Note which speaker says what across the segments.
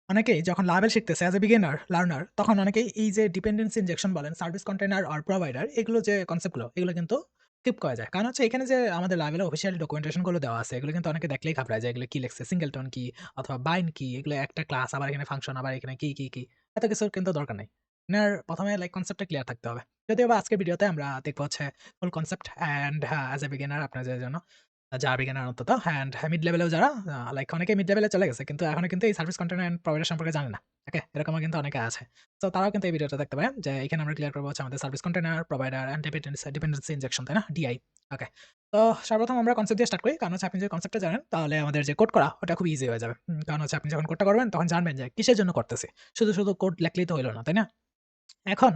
Speaker 1: অনেকেই যখন লাভেল শিখতেছে অ্যাজ এ বিগিনার লার্নার তখন অনেকেই এই যে ডিপেন্ডেন্সি ইনজেকশন বলেন, সার্ভিস কন্টেইনার আর প্রোভাইডার এগুলো যে কনসেপ্টগুলো এগুলো কিন্তু স্কিপ করা যায়। কারণ হচ্ছে এখানে যে আমাদের লাভেলে অফিসিয়াল ডকুমেন্টেশন গুলো দেওয়া আছে এগুলো কিন্তু অনেকে দেখলেই ঘাবড়ায় যায় এগুলো কি লিখছে, সিঙ্গেলটন কি অথবা বাইন্ড কি, এগুলো একটা ক্লাস আবার এখানে ফাংশন আবার এখানে কি এত কিছুর কিন্তু দরকার নাই। আপনার প্রথমে লাইক কনসেপ্টটা ক্লিয়ার থাকতে হবে। যদিও বা আজকের ভিডিওতে আমরা দেখবো হচ্ছে ফুল concept and as a beginner আপনাদের জন্য যারা বিগিনার অন্তত অ্যান্ড মিড লেভেলেও যারা লাইক অনেকে মিড লেভেলে চলে গেছে কিন্তু এখনো কিন্তু এই সার্ভিস কন্টেন্ট অ্যান্ড প্রোভাইডার সম্পর্কে জানে না। ওকে? এরকমও কিন্তু অনেকে আছে। সো তারাও কিন্তু এই ভিডিওটা দেখতে পারেন যে এখানে আমরা ক্লিয়ার করবো হচ্ছে আমাদের service container, provider and dependency injection, তাই না? ডিআই। ওকে। তো সর্বপ্রথম আমরা কনসেপ্ট দিয়ে স্টার্ট করি। কারণ হচ্ছে আপনি যদি কনসেপ্টটা জানেন তাহলে আমাদের যে কোড করা ওটা খুব ইজি হয়ে যাবে। কারণ হচ্ছে আপনি যখন কোডটা করবেন তখন জানবেন যে কিসের জন্য করতেছি। শুধু কোড লেখলেই তো হইল না, তাই না? এখন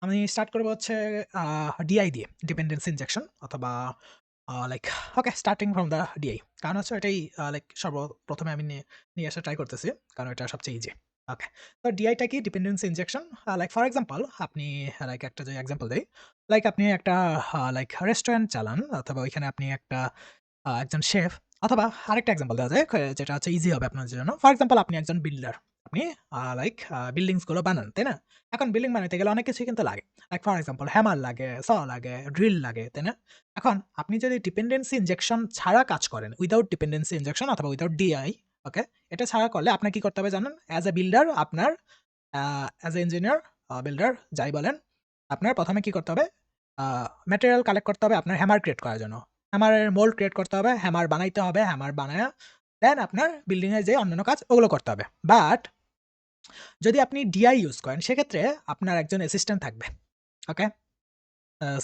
Speaker 1: আমি স্টার্ট করব হচ্ছে ডিআই দিয়ে, ডিপেন্ডেন্সি ইনজেকশন অথবা like okay starting from the DI. কারণ হচ্ছে এটাই লাইক সর্বপ্রথমে আমি নিয়ে আসা ট্রাই করতেছি। কারণ এটা সবচেয়ে ইজি। ওকে। তো ডিআইটা কি? Dependency injection. Like for example আপনি লাইক একটা যদি এক্সাম্পল দেই, লাইক আপনি একটা লাইক রেস্টুরেন্ট চালান অথবা ওইখানে আপনি একটা একজন শেফ অথবা আরেকটা এক্সাম্পল দেওয়া যায় যেটা হচ্ছে ইজি হবে আপনার জন্য। ফর এক্সাম্পল আপনি একজন বিল্ডার। আপনি লাইক বিল্ডিংস গুলো বানান, তাই না? এখন বিল্ডিং বানাইতে গেলে অনেক কিছুই কিন্তু লাগে। লাইক ফর এক্সাম্পল হ্যামার লাগে, লাগে, ড্রিল লাগে, তাই না? এখন আপনি যদি ডিপেন্ডেন্সি ইনজেকশন ছাড়া কাজ করেন, উইথআউট ডিপেন্ডেন্সি ইনজেকশন অথবা উইথআউট ডিআই, ওকে? এটা ছাড়া করলে আপনার কি করতে হবে জানেন? অ্যাজ এ বিল্ডার আপনার অ্যাজ এ ইঞ্জিনিয়ার, বিল্ডার যাই বলেন, আপনার ১ম এ কি করতে হবে? আ ম্যাটেরিয়াল কালেক্ট করতে হবে আপনার হ্যামার ক্রিয়েট করার জন্য। হ্যামারের মোল্ড ক্রিয়েট করতে হবে, হ্যামার বানাইতে হবে, হ্যামার বানায়া দেন আপনার বিল্ডিং এর যে অন্যান্য কাজ ওগুলো করতে হবে। বাট যদি আপনি ডিআই ইউজ করেন সেক্ষেত্রে আপনার একজন অ্যাসিস্ট্যান্ট থাকবে। ওকে?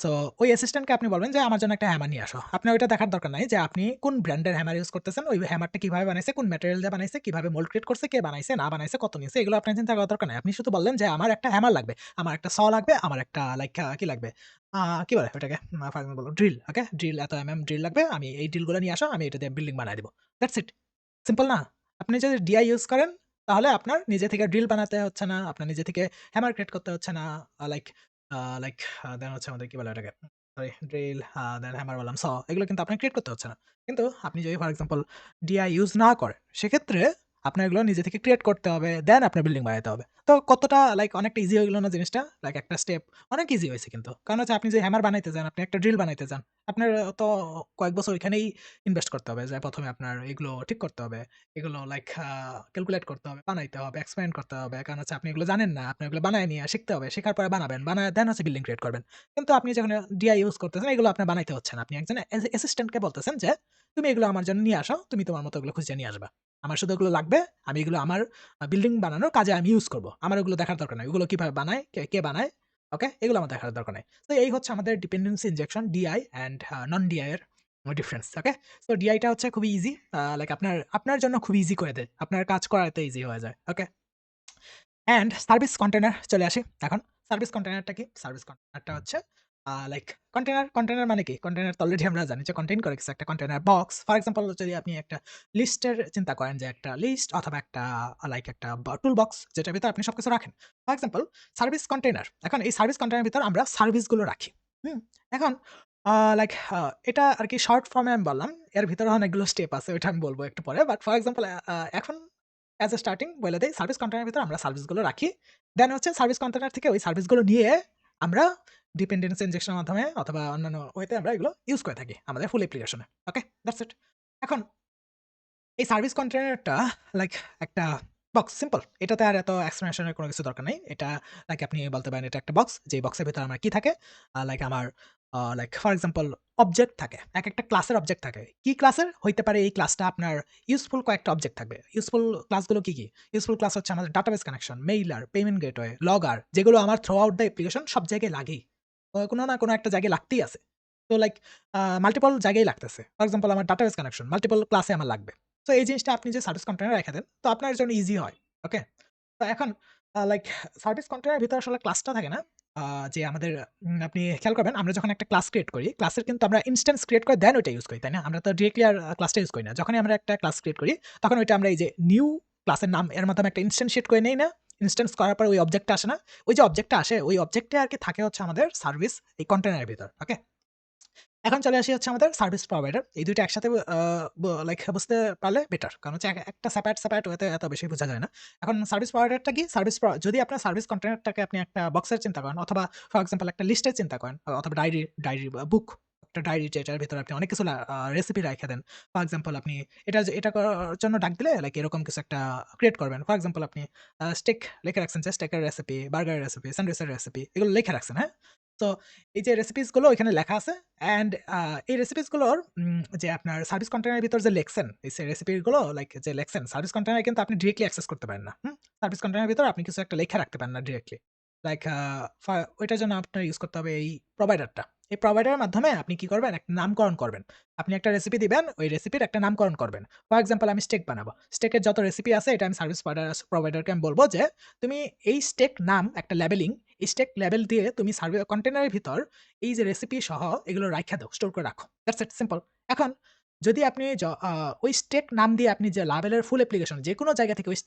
Speaker 1: সো ওই অ্যাসিস্ট্যান্টকে আপনি বলবেন যে, "আমার জন্য একটা হ্যামার নিয়ে আসো।" আপনার ওইটা দেখার দরকার নাই যে, আপনি কোন ব্র্যান্ডের হ্যামার ইউজ করতেছেন, ওই হ্যামারটা কিভাবে বানাইছে, কোন ম্যাটেরিয়াল দিয়ে বানাইছে, কিভাবে মোল্ড ক্রিয়েট করছে, কে বানাইছে, না বানাইছে, কত নিছে, এগুলো আপনার চিন্তা করার দরকার নাই। আপনি শুধু বললেন যে, "আমার একটা হ্যামার লাগবে, আমার একটা লাগবে, আমার একটা লাইক কি লাগবে? কি বলে ওটাকে? For example drill, okay? Drill এত ড্রিল লাগবে। আমি এই ড্রিলগুলো নিয়ে আসো, আমি এটা দিয়ে বিল্ডিং বানায় দিব।" That's it. সিম্পল না? আপনি যদি ডিআই ইউজ করেন, তাহলে আপনার নিজে থেকে ড্রিল বানাতে হচ্ছে না, আপনার নিজে থেকে হ্যামার ক্রিয়েট করতে হচ্ছে না। লাইক লাইক দেন হচ্ছে আমাদের কি বলে ওটাকে? সরি ড্রিল দেন হ্যামার বললাম, এগুলো কিন্তু আপনার ক্রিয়েট করতে হচ্ছে না। কিন্তু আপনি যদি ফর এক্সাম্পল ডিআই ইউজ না করেন, সেক্ষেত্রে আপনার এগুলো নিজে থেকে ক্রিয়েট করতে হবে, দেন আপনার বিল্ডিং বানাইতে হবে। তো কতটা লাইক অনেকটা ইজি হয়ে গেল না জিনিসটা? লাইক একটা স্টেপ অনেক ইজি হয়েছে কিন্তু। কারণ হচ্ছে আপনি যে হ্যামার বানাইতে চান, আপনি একটা ড্রিল বানাইতে চান। আপনার তো কয়েক বছর ওইখানেই ইনভেস্ট করতে হবে যে ১ম এ আপনার এগুলো ঠিক করতে হবে। এগুলো লাইক ক্যালকুলেট করতে হবে, বানাইতে হবে, এক্সপেরিমেন্ট করতে হবে। কারণ হচ্ছে আপনি এগুলো জানেন না। আপনি এগুলো বানায় নিয়ে শিখতে হবে। শেখার পরে বানাবেন। বানায় দেন হচ্ছে বিল্ডিং ক্রিয়েট করবেন। কিন্তু আপনি যখন ডিআই ইউজ করতেছেন এগুলো আপনার বানাইতে হচ্ছে না। আপনি একজন অ্যাসিস্ট্যান্টকে বলতেছেন যে, "তুমি এগুলো আমার জন্য নিয়ে আসো। তুমি তোমার মতো এগুলো খুঁজে নিয়ে আসবা। আমার শুধু এগুলো লাগবে। আমি এগুলো আমার বিল্ডিং বানানোর কাজে আমি ইউজ করব। আমার ওগুলো দেখার দরকার নাই। ওগুলো কিভাবে বানায়, কে বানায়, ওকে? এগুলো আমার দেখার দরকার নাই।" তো এই হচ্ছে আমাদের dependency injection DI and non DI এর ডিফারেন্স, ওকে? সো ডিআইটা হচ্ছে খুবই ইজি। লাইক আপনার জন্য খুবই ইজি করে দেয়। আপনার কাজ করাতে ইজি হয়ে যায়, ওকে? অ্যান্ড সার্ভিস কন্টেইনার চলে আসি এখন। সার্ভিস কন্টেইনারটা কি? সার্ভিস কন্টেইনারটা হচ্ছে লাইক কন্টেইনার মানে কি? কন্টেইনার তো অলরেডি আমরা জানি যে কন্টেইন করে কিছু একটা কন্টেইনার বক্স। ফর এক্সাম্পল যদি আপনি একটা লিস্টের চিন্তা করেন যে একটা লিস্ট অথবা একটা লাইক একটা টুল বক্স যেটার ভিতরে আপনি সবকিছু রাখেন। For example service container. এখন এই সার্ভিস কন্টেইনারের ভিতর আমরা সার্ভিসগুলো রাখি। হুম? এখন লাইক এটা আরকি শর্ট ফর্ম এ আমি বললাম। এর ভিতরে অনেকগুলো স্টেপ আছে ওইটা আমি বলব একটু পরে। বাট ফর এক্সাম্পল এখন অ্যাজ এ স্টার্টিং বলে দেই সার্ভিস কন্টেইনারের ভিতরে আমরা সার্ভিসগুলো রাখি। দেন হচ্ছে সার্ভিস কন্টেইনার থেকে ওই সার্ভিসগুলো নিয়ে আমরা ডিপেন্ডেন্সি ইনজেকশন এর মাধ্যমে অথবা অন্যান্য ওয়েতে আমরা এগুলো ইউজ করে থাকি আমাদের ফুল অ্যাপ্লিকেশন এ। ওকে? দ্যাটস ইট। এখন এই সার্ভিস কন্টেইনারটা লাইক একটা বক্স সিম্পল। এটাতে আর এত এক্সপ্লেনেশন এর কোনো কিছু দরকার নাই। এটা লাইক আপনি বলতে পারেন এটা একটা বক্স। যেই বক্সের ভেতরে আমার কি থাকে? লাইক আমার লাইক ফর এক্সাম্পল অবজেক্ট থাকে। একেকটা ক্লাসের অবজেক্ট থাকে। কি ক্লাসের? হইতে পারে এই ক্লাসটা আপনার ইউজফুল কয়েকটা অবজেক্ট থাকবে। ইউজফুল ক্লাসগুলো কি? ইউজফুল ক্লাস হচ্ছে আমাদের database connection, mailer, payment gateway, logger যেগুলো আমার থ্রু আউট দ্যা অ্যাপ্লিকেশন সব জায়গায় লাগেই। কোনো না কোনো একটা জায়গায় লাগতেই আছে। তো লাইক মাল্টিপল জায়গায় লাগতেছে। ফর এক্সাম্পল আমার ডাটাবেস কানেকশন মাল্টিপল ক্লাসে আমার লাগবে। তো এই জিনিসটা আপনি যে সার্ভিস কন্টেইনারে রেখে দেন, তো আপনার জন্য ইজি হয়। ওকে? তো এখন লাইক সার্ভিস কন্টেইনারের ভিতরে আসলে ক্লাসটা থাকে না। আ যে আমাদের আপনি খেয়াল করবেন আমরা যখন একটা ক্লাস ক্রিয়েট করি, ক্লাসের কিন্তু আমরা ইনস্ট্যান্স ক্রিয়েট করে দেন ওইটা ইউজ করি, তাই না? আমরা তো ডিরেক্টলি আর ক্লাসটা ইউজ করি না। যখনই আমরা একটা ক্লাস ক্রিয়েট করি, তখন ওইটা আমরা এই যে নিউ ক্লাসের নাম এর মাধ্যমে একটা ইনস্ট্যান্সিয়েট করে নেই না? ইনস্ট্যান্স করার পর ওই অবজেক্টটা আসে না? ওই যে অবজেক্টটা আসে, ওই অবজেক্টে আরকি থাকে হচ্ছে আমাদের সার্ভিস এই কন্টেইনারের ভিতর। ওকে? এখন চলে আসি হচ্ছে আমাদের সার্ভিস প্রোভাইডার। এই ২ টা একসাথে আ লাইক বুঝতে পারলে বেটার। কারণ হচ্ছে একটা সেপারেট ওয়েতে এত বেশি বোঝা যায় না। এখন সার্ভিস প্রোভাইডারটা কি? যদি আপনার সার্ভিস কন্টেইনারটাকে আপনি একটা বক্সের চিন্তা করেন অথবা ফর এক্সাম্পল একটা লিস্টের চিন্তা করেন অথবা ডায়েরি বা বুক, একটা ডায়েরি যেটার ভেতরে আপনি অনেক কিছু রেসিপি রাইখা দেন। ফর এক্সাম্পল আপনি এটা করার জন্য ডাক দিলে লাইক এরকম কিছু একটা ক্রিয়েট করবেন। ফর এক্সাম্পল আপনি স্টেক লিখে রাখছেন যে স্টেকের রেসিপি, বার্গারের রেসিপি, স্যান্ডউইচের রেসিপি এগুলো লিখে রাখছেন, হ্যাঁ? তো এই যে রেসিপিস গুলো এখানে লেখা আছে অ্যান্ড এই রেসিপিস গুলোর যে আপনার সার্ভিস কন্টেইনার এর ভিতর যে লেখছেন, এই রেসিপি গুলো লাইক যে লেখছেন সার্ভিস কন্টেইনার কিন্তু আপনি ডিরেক্টলি অ্যাক্সেস করতে পারেন না। সার্ভিস কন্টেইনার এর ভিতর আপনি কিছু একটা লেখা রাখতে পারেন না ডিরেক্টলি। লাইক ওইটার জন্য আপনার ইউজ করতে হবে এই প্রোভাইডারটা। এই প্রোভাইডারের মাধ্যমে আপনি কি করবেন? একটা নামকরণ করবেন। আপনি একটা রেসিপি দিবেন, ওই রেসিপির একটা নামকরণ করবেন। ফর এক্সাম্পল আমি স্টেক বানাবো। স্টেকের যত রেসিপি আছে এটা আমি সার্ভিস প্রোভাইডারকে আমি বলব যে, "তুমি এই স্টেক নাম একটা লেবেলিং স্টেক লেবেল দিয়ে তুমি কন্টেইনারের ভিতর এই যে রেসিপি সহ এগুলো রাইখা দাও, স্টোর করে রাখো। That's it simple. এখন যদি আপনি ওই স্টেক নাম দিয়ে আপনি যে লাবেলের ফুল অ্যাপ্লিকেশন যেকোনো জায়গা থেকে ওই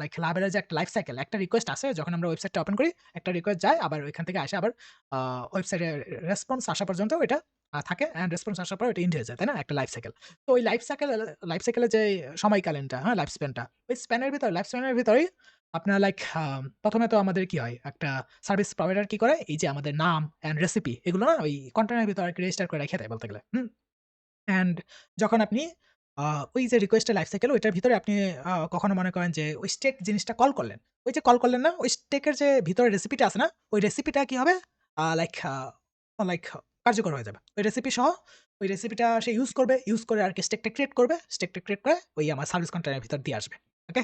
Speaker 1: লাইক লাবেলের যে একটা লাইফ সাইকেল, একটা রিকোয়েস্ট আসে যখন আমরা ওয়েবসাইটটা ওপেন করি, একটা রিকোয়েস্ট যায় আবার ওইখান থেকে আসে আবার আ ওয়েবসাইটে রেসপন্স আসা পর্যন্ত ওইটা থাকে অ্যান্ড রেসপন্স আসার পর ওইটা এন্ড হয়ে যায়, তাই না? একটা লাইফ সাইকেল। তো ওই লাইফ সাইকেলের যে সময়কালীনটা, হ্যাঁ? লাইফ স্প্যানটা, ওই স্প্যানের ভিতরে লাইফ স্প্যানের ভিতরেই আপনার লাইক ১ম এ তো আমাদের কি হয়? একটা সার্ভিস প্রোভাইডার কি করে? এই যে আমাদের নাম অ্যান্ড রেসিপি এগুলো না ওই কন্টেইনারের ভিতরে আরকি রেজিস্টার করে রাইখা দেয় বলতে গেলে। অ্যান্ড যখন আপনি আ ওই যে রিকোয়েস্টের লাইফ সাইকেল ওইটার ভিতরে আপনি কখনো মনে করেন যে ওই স্টেক জিনিসটা কল করলেন। ওই যে কল করলেন না? ওই স্টেকের যে ভিতরে রেসিপিটা আছে না? ওই রেসিপিটা কি হবে? আ লাইক আ লাইক কার্যকর হয়ে যাবে। ওই রেসিপি সহ ওই রেসিপিটা সে ইউজ করবে। ইউজ করে আরকি স্টেকটা ক্রিয়েট করবে। স্টেকটা ক্রিয়েট করে ওই আমার সার্ভিস কন্টেইনার এর ভিতর দিয়ে আসবে। ওকে?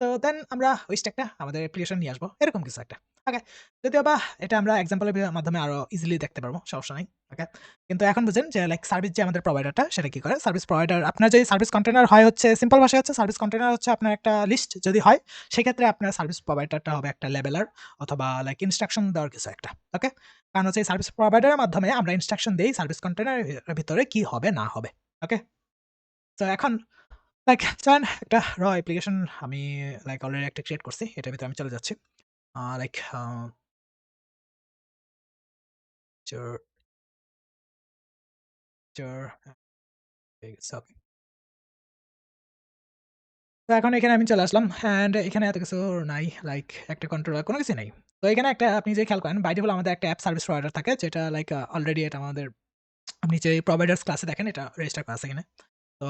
Speaker 1: তো দেন আমরা ওই স্টেকটা আমাদের অ্যাপ্লিকেশন নিয়ে আসবো। এরকম কিছু একটা। ওকে? যদিওবা এটা আমরা এক্সাম্পল এর মাধ্যমে আরো ইজিলি দেখতে পারবো। সমস্যা নাই। ওকে? কিন্তু এখন বুঝেন যে লাইক সার্ভিস যে আমাদের প্রোভাইডারটা সেটা কি করে? সার্ভিস প্রোভাইডার আপনার যে সার্ভিস কন্টেইনার হয় হচ্ছে সিম্পল ভাষায় হচ্ছে সার্ভিস কন্টেইনার হচ্ছে আপনার একটা লিস্ট যদি হয়, সেক্ষেত্রে আপনার সার্ভিস প্রোভাইডারটা হবে একটা লেবেলার অথবা লাইক ইনস্ট্রাকশন দেওয়ার কিছু একটা। ওকে? কারণ হচ্ছে এই সার্ভিস প্রোভাইডারের মাধ্যমে আমরা ইনস্ট্রাকশন দেই সার্ভিস কন্টেইনার এর ভিতরে কি হবে না হবে। ওকে? তো এখন লাইক চলেন একটা অ্যাপ্লিকেশন আমি লাইক অলরেডি একটা ক্রিয়েট করছি। এটার ভিতরে আমি চলে যাচ্ছি। লাইক চোর, চোর ওকে। তো এখন এখানে আমি চলে আসলাম অ্যান্ড এখানে এত কিছু নাই লাইক একটা কন্ট্রোলার কোনো কিছুই নাই। তো এখানে একটা আপনি যে খেয়াল করেন বাই ডিফল্ট আমাদের একটা অ্যাপ সার্ভিস প্রোভাইডার থাকে যেটা লাইক অলরেডি এটা আমাদের আপনি যে প্রোভাইডার্স ক্লাসে দেখেন এটা রেজিস্টার করা আছে এখানে। তো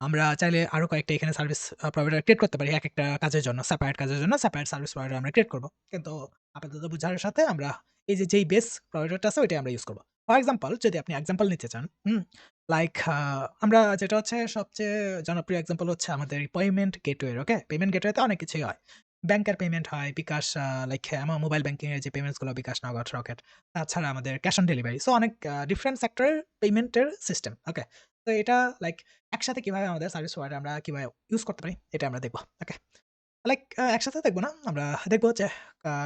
Speaker 1: আমরা চাইলে আরো কয়েকটা এখানে সার্ভিস প্রোভাইডার ক্রিয়েট করতে পারি। একেকটা কাজের জন্য, সেপারেট কাজের জন্য সেপারেট সার্ভিস প্রোভাইডার আমরা ক্রিয়েট করব। কিন্তু আপাতত বুঝার সাথে আমরা এই যে যেই বেস প্রোভাইডারটা আছে ওইটাই আমরা ইউজ করব। ফর এক্সাম্পল যদি আপনি এক্সাম্পল নিতে চান, লাইক আমরা যেটা হচ্ছে সবচেয়ে জনপ্রিয় এক্সাম্পল হচ্ছে আমাদের পেমেন্ট গেটওয়ে, ওকে? পেমেন্ট গেটওয়েতে অনেক কিছুই হয়। ব্যাংকের পেমেন্ট হয়, বিকাশ লাইক আমার মোবাইল ব্যাংকিং এর যে পেমেন্টস গুলো বিকাশ, নগদ, রকেট। তাছাড়া আমাদের ক্যাশ অন ডেলিভারি। সো অনেক ডিফারেন্ট সেক্টরের পেমেন্টের সিস্টেম, ওকে? তো এটা লাইক একসাথে কিভাবে আমাদের সার্ভিস প্রোভাইডার আমরা কিভাবে ইউজ করতে পারি এটা আমরা দেখব। ওকে। লাইক একসাথে দেখব না। আমরা দেখব যে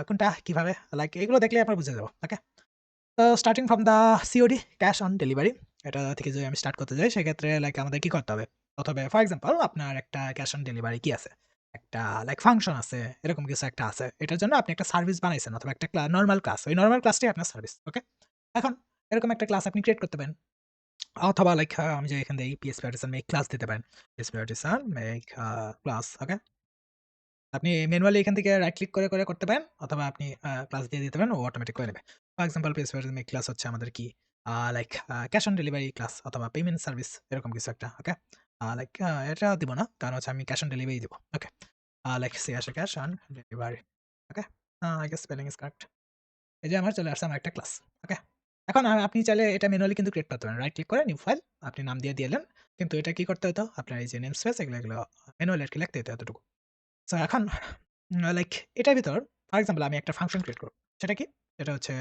Speaker 1: কোনটা কিভাবে লাইক এগুলো দেখলেই আমরা বুঝে যাব। ওকে। তো starting from the COD cash on delivery এটা থেকে যদি আমি স্টার্ট করতে যাই সেক্ষেত্রে লাইক আমাদের কি করতে হবে? প্রথমে ফর এক্সাম্পল আপনার একটা ক্যাশ অন ডেলিভারি কি আছে? একটা লাইক ফাংশন আছে, এরকম কিছু একটা আছে। এটার জন্য আপনি একটা সার্ভিস বানাইছেন অথবা একটা নরমাল ক্লাস। ওই নরমাল ক্লাসটাই আপনার সার্ভিস। ওকে? এখন এরকম একটা ক্লাস আপনি ক্রিয়েট করতে পারেন। অথবা লাইক আমি যে এখান থেকে পিএসপি আর্টিসান মেক ক্লাস দিতে পারেন। PSP artisan make class okay? আপনি ম্যানুয়ালি এখান থেকে রাইট ক্লিক করে করতে পারেন অথবা আপনি ক্লাস দিয়ে দিতে পারেন ও অটোমেটিক করে নেবে। For example PSP artisan make class হচ্ছে আমাদের কি like cash on delivery class অথবা পেমেন্ট সার্ভিস এরকম কিছু একটা। ওকে? লাইক এটা দিব না। কারণ হচ্ছে আমি ক্যাশ অন ডেলিভারি দিব। ওকে? লাইক সি আসে cash on delivery. Okay? I guess spelling is correct. এই যে আমার চলে আসছে আমার একটা ক্লাস। ওকে? এখন আপনি চাইলে এটা ম্যানুয়ালি কিন্তু ক্রিয়েট করতে পারেন। রাইট ক্লিক করে নিউ ফাইল আপনি নাম দিয়ে দিলেন। কিন্তু এটা কি করতে হতো? আপনার এই যে নেম স্পেস এগুলো ম্যানুয়ালি আরকি লিখতে হতো এতটুকু। সো এখন লাইক এটার ভিতর ফর এক্সাম্পল আমি একটা ফাংশন ক্রিয়েট করব। সেটা কি? সেটা হচ্ছে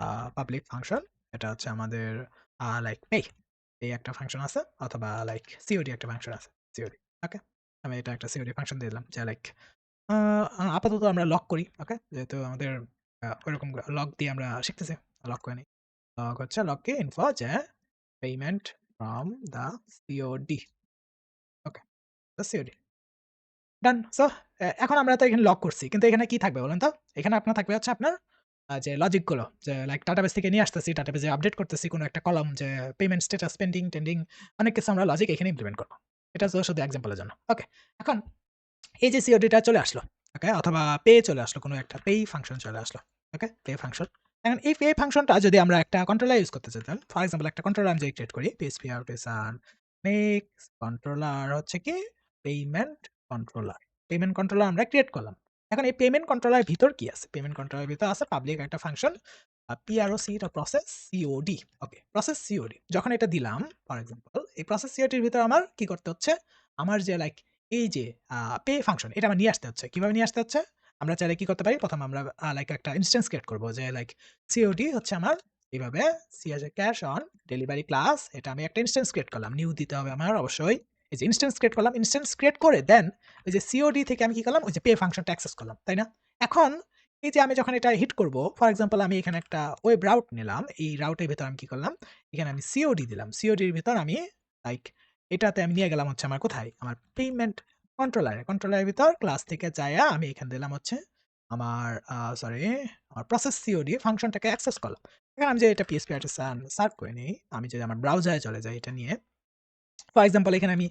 Speaker 1: আ পাবলিক ফাংশন। এটা হচ্ছে আমাদের লাইক এই একটা ফাংশন আছে অথবা লাইক সিওডি একটা ফাংশন আছে। সিওডি। ওকে? আমি এটা একটা সিওডি ফাংশন দিয়ে দিলাম যে লাইক আ আপাতত আমরা লক করি। ওকে? যেহেতু আমাদের ওইরকম লক দিয়ে আমরা শিখতেছি। লক করে নিই। লক হচ্ছে লককে ইনফো যে payment from the COD. Okay? The COD. Done. So এখন আমরা তো এখানে লক করছি। কিন্তু এখানে কি থাকবে বলেন তো? এখানে আপনার থাকবে হচ্ছে আপনার যে লজিকগুলো যে লাইক ডাটাবেস থেকে নিয়ে আসতেছি, ডাটাবেসে আপডেট করতেছি কোনো একটা কলাম যে পেমেন্ট স্ট্যাটাস পেন্ডিং টেন্ডিং অনেক কিছু আমরা লজিক এখানে ইমপ্লিমেন্ট করব। এটা তো শুধু এক্সাম্পলের জন্য। ওকে। এখন এই যে সিওডিটা চলে আসলো, ওকে? অথবা পে চলে আসলো, কোনো একটা পেই ফাংশন চলে আসলো, ওকে? Pay function. এখন এই পে ফাংশনটা যদি আমরা একটা কন্ট্রোলার ইউজ করতে চাইতাম, ফর এক্সাম্পল একটা কন্ট্রোলার আমি যদি ক্রিয়েট করি, পিএসপি আউটেসান নেক্সট কন্ট্রোলার হচ্ছে কি পেমেন্ট কন্ট্রোলার। পেমেন্ট কন্ট্রোলার আমরা ক্রিয়েট করলাম। এখন এই পেমেন্ট কন্ট্রোলারের ভিতর কি আছে? পেমেন্ট কন্ট্রোলারের ভিতর আছে পাবলিক একটা ফাংশন পিআরওসি এটা প্রসেস সিওডি। ওকে, প্রসেস সিওডি যখন এটা দিলাম, ফর এক্সাম্পল এই প্রসেস সিওডির ভিতর আমার কি করতে হচ্ছে? আমার যে লাইক এই যে পে ফাংশন এটা আমার নিয়ে আসতে হচ্ছে। কিভাবে নিয়ে আসতে হচ্ছে? আমরা চাইলে কি করতে পারি? প্রথমে আমরা লাইক একটা ইনস্ট্যান্স ক্রিয়েট করব যে লাইক সিওডি হচ্ছে আমার এইভাবে C S A cash on delivery class, এটা আমি একটা ইনস্ট্যান্স ক্রিয়েট করলাম। নিউ দিতে হবে আমার অবশ্যই। এই যে ইনস্ট্যান্স ক্রিয়েট করলাম, ইনস্ট্যান্স ক্রিয়েট করে দেন ওই যে সিওডি থেকে আমি কি করলাম? ওই যে পে ফাংশনটা অ্যাক্সেস করলাম। তাই না? এখন এই যে আমি যখন এটা হিট করব, ফর এক্সাম্পল আমি এখানে একটা ওয়েব রাউট নিলাম। এই রাউটের ভেতর আমি কি করলাম? এখানে আমি সিওডি দিলাম। সিওডির ভিতর আমি লাইক এটাতে আমি নিয়ে গেলাম হচ্ছে আমার কোথায়? আমার পেমেন্ট কন্ট্রোলারে। কন্ট্রোলারের ভিতর ক্লাস থেকে যাইয়া আমি এখানে দিলাম হচ্ছে আমার সরি আমার প্রসেস সিওডি ফাংশনটাকে অ্যাক্সেস করলাম। এখন আমি যদি এটা পিএসপি আর্টিসান সার্ভ করে নিই, আমি যদি আমার ব্রাউজারে চলে যাই এটা নিয়ে, ফর এক্সাম্পল এখানে আমি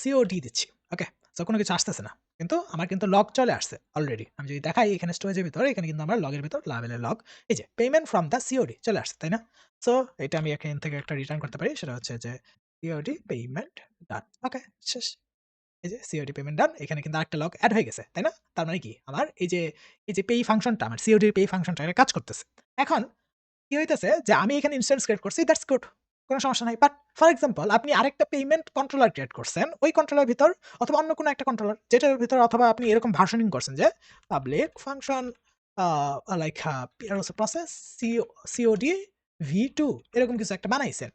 Speaker 1: সিওডি দিচ্ছি। ওকে? সো কোনো কিছু আসতেছে না। কিন্তু আমার কিন্তু লগ চলে আসছে অলরেডি। আমি যদি দেখাই এখানে স্টোরেজের ভিতরে, এখানে কিন্তু আমার লগের ভিতর লাভেলের লগ এই যে পেমেন্ট ফ্রম দ্য সিওডি চলে আসছে, তাই না? সো এটা আমি এখান থেকে একটা রিটার্ন করতে পারি। সেটা হচ্ছে যে সিওডি পেমেন্ট ডান। ওকে, শেষ। এই যে সিওডি পেমেন্ট ডান। এখানে কিন্তু আরেকটা লগ এড হয়ে গেছে, তাই না? তার মানে কি? আমার এই যে পেই ফাংশনটা আমার সিওডির পেই ফাংশনটা এটা কাজ করতেছে। এখন কি হইতেছে যে আমি এখানে ইনস্ট্যান্স ক্রিয়েট করছি, দ্যাটস গুড। কোন সমস্যা নাই। বাট ফর এক্সাম্পল আপনি আরেকটা পেমেন্ট কন্ট্রোলার ক্রিয়েট করছেন। ওই কন্ট্রোলার ভিতর অথবা অন্য কোনো একটা কন্ট্রোলার যেটার ভিতর অথবা আপনি এরকম ভার্শনিং করছেন যে public function like process COD ভি2 এরকম কিছু একটা বানাইছেন।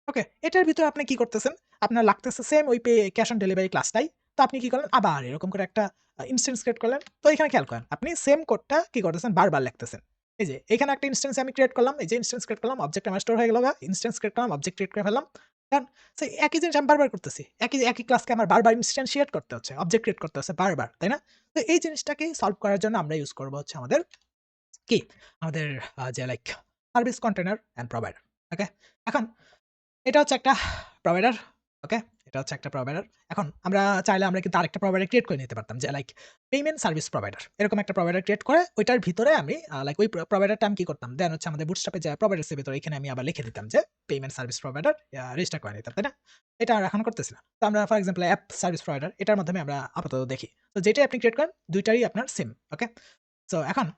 Speaker 1: ওকে, এটার ভিতরে আপনি কি করতেছেন? আপনার লাগতেছে সেম ওই ক্যাশ অন ডেলিভারি ক্লাসটাই। তো আপনি কি করলেন? আবার এরকম করে একটা ইনস্ট্যান্স ক্রিয়েট করলেন। তো এখানে খেয়াল করেন, আপনি সেম কোডটা কি করতেছেন? বারবার লিখতেছেন। এই যে এখানে একটা ইনস্ট্যান্স আমি ক্রিয়েট করলাম। এই যে ইনস্ট্যান্স ক্রিয়েট করলাম, অবজেক্ট আমার স্টোর হয়ে গেল গা। ইনস্ট্যান্স ক্রিয়েট করলাম, অবজেক্ট ক্রিয়েট করে ফেললাম। ডান। সো একই জিনিস আমি বারবার করতেছি। একই ক্লাসকে আমার বারবার ইনস্ট্যান্সিয়েট করতে হচ্ছে, অবজেক্ট ক্রিয়েট করতে হচ্ছে বারবার, তাই না? তো এই জিনিসটাকে সলভ করার জন্য আমরা ইউজ করব হচ্ছে আমাদের কি? আমাদের যে like service container and provider. Okay? এখন এটা হচ্ছে একটা প্রোভাইডার। ওকে? এটা হচ্ছে একটা প্রোভাইডার। এখন আমরা চাইলে আমরা কিন্তু আরেকটা প্রোভাইডার ক্রিয়েট করে নিতে পারতাম যে লাইক পেমেন্ট সার্ভিস প্রোভাইডার। এরকম একটা প্রোভাইডার ক্রিয়েট করে ওইটার ভিতরে আমি লাইক ওই প্রোভাইডারটা আমি কি করতাম? দেন হচ্ছে আমাদের বুটস্ট্র্যাপে যে প্রোভাইডারস এর ভিতরে এখানে আমি আবার লিখে দিতাম যে পেমেন্ট সার্ভিস প্রোভাইডার রেজিস্টার করে নিতাম, তাই না? এটা আর এখন করতেছি না। তো আমরা for example app service provider এটার মাধ্যমে আমরা আপাতত দেখি। তো যেটাই আপনি ক্রিয়েট করেন ২ টারই আপনার সেম। ওকে? সো এখন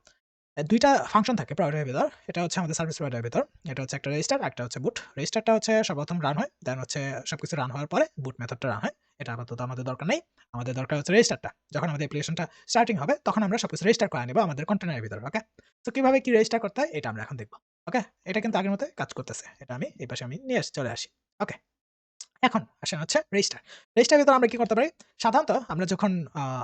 Speaker 1: ২ টা ফাংশন থাকে প্রোভাইডারের ভেতর। এটা হচ্ছে আমাদের সার্ভিস প্রোভাইডারের ভেতর। এটা হচ্ছে একটা রেজিস্টার, আরেকটা হচ্ছে বুট। রেজিস্টারটা হচ্ছে সর্বপ্রথম রান হয়। দেন হচ্ছে সবকিছু রান হওয়ার পরে বুট মেথডটা রান হয়। এটা আপাতত আমাদের দরকার নাই। আমাদের দরকার হচ্ছে রেজিস্টারটা। যখন আমাদের অ্যাপ্লিকেশনটা স্টার্টিং হবে তখন আমরা সবকিছু রেজিস্টার করায় নিব আমাদের কন্টেইনারের ভিতর। ওকে? সো কিভাবে কি রেজিস্টার করতে হয় এটা আমরা এখন দেখব। ওকে? এটা কিন্তু আগের মতই কাজ করতেছে। এটা আমি এই পাশে আমি নিয়ে চলে আসি। ওকে? এখন আসেন হচ্ছে রেজিস্টার। রেজিস্টারের ভিতরে আমরা কি করতে পারি? সাধারণত আমরা যখন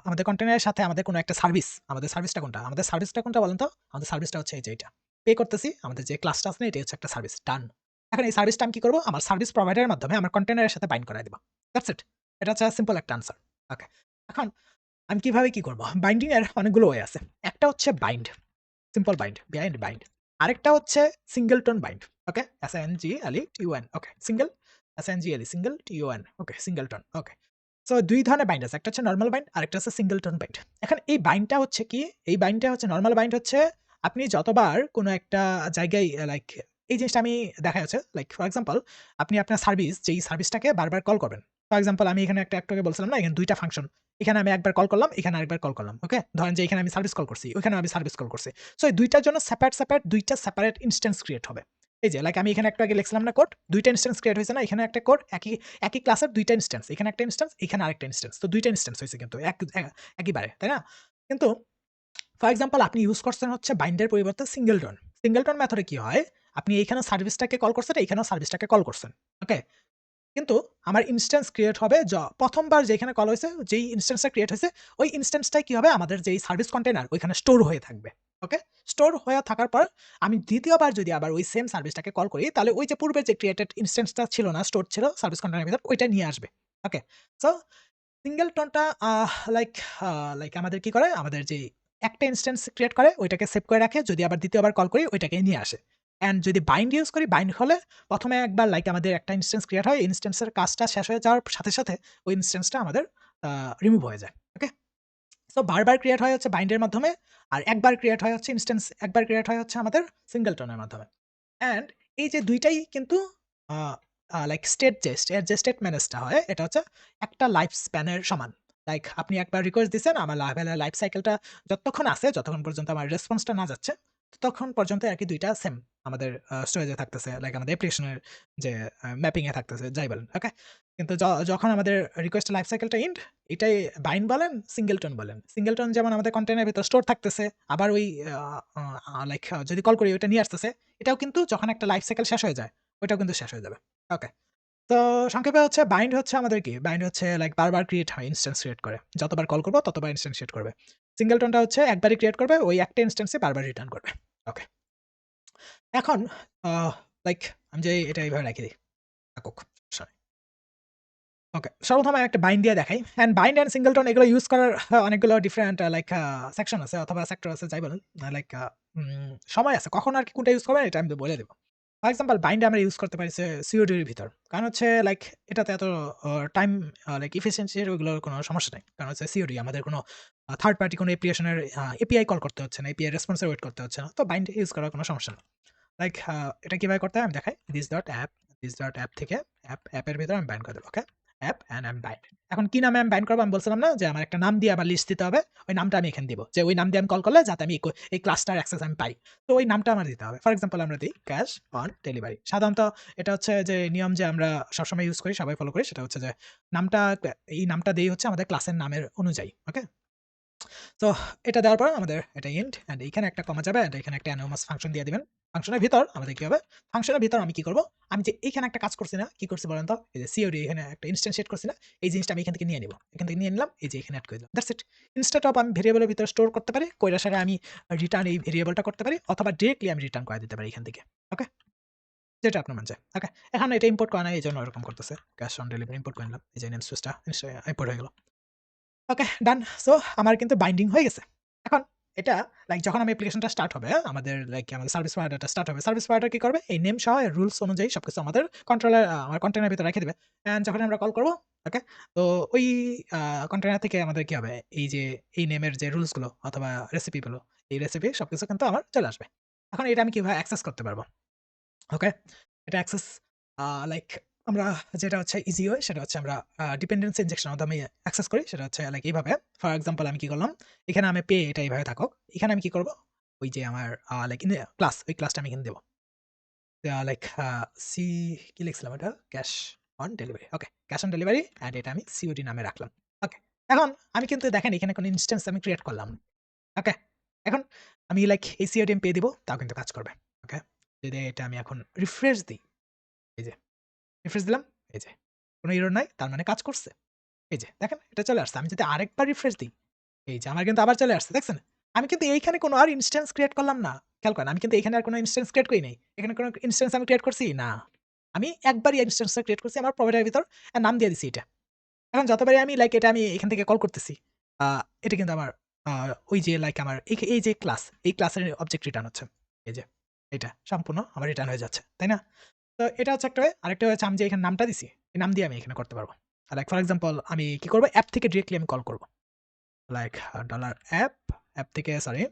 Speaker 1: আমাদের কন্টেইনারের সাথে আমাদের কোনো একটা সার্ভিস, আমাদের সার্ভিসটা কোনটা? আমাদের সার্ভিসটা কোনটা বলেন তো? আমাদের সার্ভিসটা হচ্ছে এই যে এটা। পে করতেছি, আমাদের যে ক্লাসটা আছে না এটাই হচ্ছে একটা সার্ভিস। ডান। এখন এই সার্ভিসটা আমি কি করব? আমার সার্ভিস প্রোভাইডারের মাধ্যমে আমার কন্টেইনারের সাথে বাইন্ড করায় দিব। That's it. এটা হচ্ছে সিম্পল একটা আনসার। ওকে। এখন আমি কিভাবে কি করব? বাইন্ডিং এর অনেকগুলো ওয়ে আছে। একটা হচ্ছে bind, simple bind, behind bind. আরেকটা হচ্ছে সিঙ্গেলটন বাইন্ড। ওকে? SINGLETON ওকে। SINGLE সিঙ্গেল TON ওকে, সিঙ্গেলটন ওকে। সো ২ ধরনের বাইন্ড আছে। একটা হচ্ছে নরমাল বাইন্ড, আরেকটা হচ্ছে সিঙ্গেলটন বাইন্ড। এখন এই বাইন্ডটা হচ্ছে কি? এই বাইন্ডটা হচ্ছে নরমাল বাইন্ড হচ্ছে আপনি যতবার কোনো একটা জায়গায় লাইক এই জিনিসটা আমি দেখা যাচ্ছে লাইক ফর এক্সাম্পল আপনি আপনার সার্ভিস যেই সার্ভিসটাকে বারবার কল করবেন। ফর এক্সাম্পল আমি এখানে একটু আগে বলছিলাম না এখানে ২ টা ফাংশন। এখানে আমি একবার কল করলাম, এখানে আরেকবার কল করলাম। ওকে? ধরেন যে এখানে আমি সার্ভিস কল করছি, ওইখানেও আমি সার্ভিস কল করছি। সো এই ২ টার জন্য সেপারেট ২ টা সেপারেট ইনস্ট্যান্স ক্রিয়েট হবে। এই যে লাইক আমি এখানে একটু আগে লিখছিলাম না কোড, ২ টা ইনস্ট্যান্স ক্রিয়েট হইছে না? এখানে একটা কোড একই ক্লাসের ২ টা ইনস্ট্যান্স। এখানে একটা ইনস্ট্যান্স, এখানে আরেকটা ইনস্ট্যান্স। তো ২ টা ইনস্ট্যান্স হইছে কিন্তু একইবারে, তাই না? কিন্তু ফর এক্সাম্পল আপনি ইউজ করছেন হচ্ছে বাইন্ডের পরিবর্তে সিঙ্গেলটন। সিঙ্গেলটন মেথডে কি হয়? আপনি এইখানেও সার্ভিসটাকে কল করছেন, এইখানেও সার্ভিসটাকে কল করছেন। ওকে? কিন্তু আমার ইনস্ট্যান্স ক্রিয়েট হবে ১ম বার যেখানে কল হইছে, যেই ইনস্ট্যান্সটা ক্রিয়েট হইছে, ওই ইনস্ট্যান্সটাই কি হবে? আমাদের যেই সার্ভিস কন্টেইনার ওইখানে স্টোর হয়ে থাকবে। ওকে? স্টোর হয়ে থাকার পর আমি ২য় বার যদি আবার ওই সেম সার্ভিসটাকে কল করি, তাহলে ওই যে পূর্বে যে ক্রিয়েটেড ইনস্ট্যান্সটা ছিল না, স্টোর ছিল সার্ভিস কন্টেইনারের ভিতর, ওইটা নিয়ে আসবে। ওকে? সো সিঙ্গেলটনটা লাইক আমাদের কি করে? আমাদের যে একটা ইনস্ট্যান্স ক্রিয়েট করে ওইটাকে সেভ করে রাখে, যদি আবার দ্বিতীয়বার কল করি ওইটাকে নিয়ে আসে। অ্যান্ড যদি বাইন্ড ইউজ করি, বাইন্ড হলে প্রথমে একবার লাইক আমাদের একটা ইনস্ট্যান্স ক্রিয়েট হয়, ইনস্ট্যান্সের কাজটা শেষ হয়ে যাওয়ার সাথে সাথে ওই ইনস্ট্যান্সটা আমাদের রিমুভ হয়ে যায়। ওকে, সো বারবার ক্রিয়েট হয় হচ্ছে বাইন্ডের মাধ্যমে, আর একবার ক্রিয়েট হয় হচ্ছে ইনস্ট্যান্স, একবার ক্রিয়েট হয় হচ্ছে আমাদের সিঙ্গেলটনের মাধ্যমে। অ্যান্ড এই যে দুইটাই কিন্তু লাইক স্টেট যে স্টেট ম্যানেজটা হয় এটা হচ্ছে একটা লাইফ স্প্যানের সমান। লাইক আপনি একবার রিকোয়েস্ট দিচ্ছেন, আমার লাইফ সাইকেলটা যতক্ষণ আছে, যতক্ষণ পর্যন্ত আমার রেসপন্সটা না যাচ্ছে ততক্ষণ পর্যন্ত আর কি দুইটা সেম আমাদের স্টোরেজে থাকতেছে, লাইক আমাদের অ্যাপ্লিকেশনের যে ম্যাপিংয়ে থাকতেছে যাই বলেন। ওকে, কিন্তু যখন আমাদের রিকোয়েস্ট লাইফ সাইকেলটা এন্ড, এটাই বাইন্ড বলেন, সিঙ্গেলটন বলেন। সিঙ্গেলটন যেমন আমাদের কন্টেইনের ভিতর স্টোর থাকতেছে, আবার ওই লাইক যদি কল করি ওইটা নিয়ে আসতেছে, এটাও কিন্তু যখন একটা লাইফ সাইকেল শেষ হয়ে যায় ওইটাও কিন্তু শেষ হয়ে যাবে। ওকে, তো সংক্ষেপে হচ্ছে বাইন্ড হচ্ছে আমাদের কি, বাইন্ড হচ্ছে লাইক বারবার ক্রিয়েট হয়, ইনস্ট্যান্স ক্রিয়েট করে, যতবার কল করবো ততবার ইনস্ট্যান্স ক্রিয়েট করবে। সিঙ্গেলটনটা হচ্ছে একবারই ক্রিয়েট করবে, ওই একটা ইনস্ট্যান্সে বারবার রিটার্ন করবে। ওকে, এখন লাইক আমি যে এটা এইভাবে রাখি দিই থাকুক, সরি। ওকে, সর্বপ্রথম আমি একটা বাইন্ড দিয়ে দেখাই। অ্যান্ড বাইন্ড অ্যান্ড সিঙ্গেলটন এগুলো ইউজ করার অনেকগুলো ডিফারেন্ট লাইক সেকশন আছে অথবা সেক্টর আছে যাই বলেন। লাইক সময় আছে কখন আর কি কোনটা ইউজ করবেন এটা আমি বলে দেব। ফর এক্সাম্পল বাইন্ড আমরা ইউজ করতে পারি সিওডির ভিতর, কারণ হচ্ছে লাইক এটাতে এত টাইম লাইক ইফিসিয়েন্সির ওইগুলোর কোনো সমস্যা নেই, কারণ হচ্ছে সিওডি আমাদের কোনো থার্ড পার্টি কোনো অ্যাপ্লিকেশনের এপিআই কল করতে হচ্ছে না, এপিআই রেসপন্সের ওয়েট করতে হচ্ছে না, তো বাইন্ড ইউজ করার কোনো সমস্যা নেই। লাইক এটা কিভাবে করতে হয় আমি দেখাই। দিস ডট অ্যাপ থেকে অ্যাপের ভিতরে আমি বাইন্ড করে দেবো। ওকে, অ্যাপ অ্যান্ড আমি বাইন্ড। এখন কি নামে আমি বাইন্ড করবো আমি বলছিলাম না যে আমার একটা নাম দিয়ে আবার লিস্ট দিতে হবে, ওই নামটা আমি এখানে দিব, যে ওই নাম দিয়ে আমি কল করলে যাতে আমি এই ক্লাসটার অ্যাক্সেস আমি পাই, তো ওই নামটা আমার দিতে হবে। ফর এক্সাম্পল আমরা দিই ক্যাশ অন ডেলিভারি। সাধারণত এটা হচ্ছে যে নিয়ম যে আমরা সবসময় ইউজ করি, সবাই ফলো করি, সেটা হচ্ছে যে নামটা, এই নামটা দিই হচ্ছে আমাদের ক্লাসের নামের অনুযায়ী। ওকে, তো এটা দেওয়ার পর আমাদের এটা এন্ড, অ্যান্ড এখানে একটা কমা যাবে, অ্যান্ড এখানে একটা অ্যানোমাস ফাংশন দিয়ে দিবেন। ফাংশনের ভিতর আমাদের কি হবে, ফাংশনের ভিতর আমি কি করব, আমি যে এইখানে একটা কাজ করছি না, কি করছি বলেন তো, এই যে সিওডি এখানে একটা ইনস্ট্যান্সিয়েট করছি না, এই জিনিসটা আমি এখান থেকে নিয়ে নিব, এখান থেকে নিয়ে নিলাম, এই যে এখানে অ্যাড করে দিলাম, দ্যাটস ইট। ইনস্টেড অফ আমি ভেরিয়েবলের ভিতরে স্টোর করতে পারি, কইরা সেটা আমি রিটার্ন এই ভেরিয়েবলটা করতে পারি, অথবা ডিরেক্টলি আমি রিটার্ন করে দিতে পারি এখান থেকে। ওকে, যেটা আপনার মন চায়। ওকে, এখন এটা ইম্পোর্ট করা নাই, এই জন্য এরকম করতেছে। ক্যাশ অন ডেলিভারি ইম্পোর্ট করে নিলাম, এই যে নেম সুইচটা ইম্পোর্ট হয়ে গেল। ওকে, ডান। সো আমার কিন্তু বাইন্ডিং হয়ে গেছে। এখন এটা লাইক যখন আমি অ্যাপ্লিকেশনটা স্টার্ট হবে, আমাদের লাইক আমাদের সার্ভিস প্রোভাইডারটা স্টার্ট হবে। সার্ভিস প্রোভাইডার কি করবে? এই নেম সহ রুলস অনুযায়ী সবকিছু আমাদের কন্ট্রোলার আমার কন্টেইনার ভিতরে রেখে দিবে। অ্যান্ড যখন আমরা কল করব, ওকে? তো ওই কন্টেইনার থেকে আমাদের কি হবে? এই যে এই নেমের যে রুলস গুলো অথবা রেসিপি গুলো, এই রেসিপি সবকিছু কিন্তু আমার চলে আসবে। এখন এটা আমি কিভাবে অ্যাক্সেস করতে পারবো? ওকে? এটা অ্যাক্সেস লাইক আমরা যেটা হচ্ছে ইজি ওয়ে সেটা হচ্ছে আমরা ডিপেন্ডেন্সি ইনজেকশন এর মাধ্যমে অ্যাক্সেস করি। সেটা হচ্ছে লাইক এইভাবে। ফর এক্সাম্পল আমি কি করলাম? এখানে আমি পে এটা এইভাবে থাকুক। এখানে আমি কি করব? ওই যে আমার লাইক ক্লাস, ওই ক্লাসটা আমি এখানে দেব। লাইক সি কি লিখছিলাম এটা? Cash on delivery. Okay. Cash on delivery and এটা আমি সিওডি নামে রাখলাম। ওকে। এখন আমি কিন্তু দেখেন এখানে কোনো ইনস্ট্যান্স আমি ক্রিয়েট করলাম না। ওকে। এখন আমি লাইক এই সিওডি আমি পে দিব, তাও কিন্তু কাজ করবে। ওকে। যদি এটা আমি এখন রিফ্রেশ দিই, এই যে রিফ্রেশ দিলাম, এই যে কোনো এরর নাই, তার মানে কাজ করছে। এই যে দেখেন এটা চলে আসছে। আমি যদি আরেকবার রিফ্রেশ দিই, এই যে আমার কিন্তু আবার চলে আসছে। দেখছেন? আমি কিন্তু এইখানে কোনো আর ইনস্ট্যান্স ক্রিয়েট করলাম না। খেয়াল করেন, আমি কিন্তু এখানে আর কোনো ইনস্ট্যান্স ক্রিয়েট করি নাই। এখানে কোনো ইনস্ট্যান্স আমি ক্রিয়েট করছি? না। আমি একবারই ইনস্ট্যান্সটা ক্রিয়েট করছি আমার প্রোভাইডারের ভিতর, নাম দিয়ে দিছি এটা। এখন যতবারই আমি লাইক এটা আমি এখান থেকে কল করতেছি, আ এটা কিন্তু আমার আ ওই যে লাইক আমার এই যে ক্লাস, এই ক্লাসের অবজেক্ট রিটার্ন হচ্ছে। এই যে এটা সম্পূর্ণ আমার রিটার্ন হয়ে যাচ্ছে। তাই না? তো এটা হচ্ছে একটা ওয়ে। আরেকটা হচ্ছে আমি যে এখানে নামটা দিছি, এই নাম দিয়ে আমি এখানে করতে পারবো। লাইক ফর এক্সাম্পল আমি কি করব? অ্যাপ থেকে ডিরেক্টলি আমি কল করব। লাইক ডলার অ্যাপ, অ্যাপ থেকে সরি,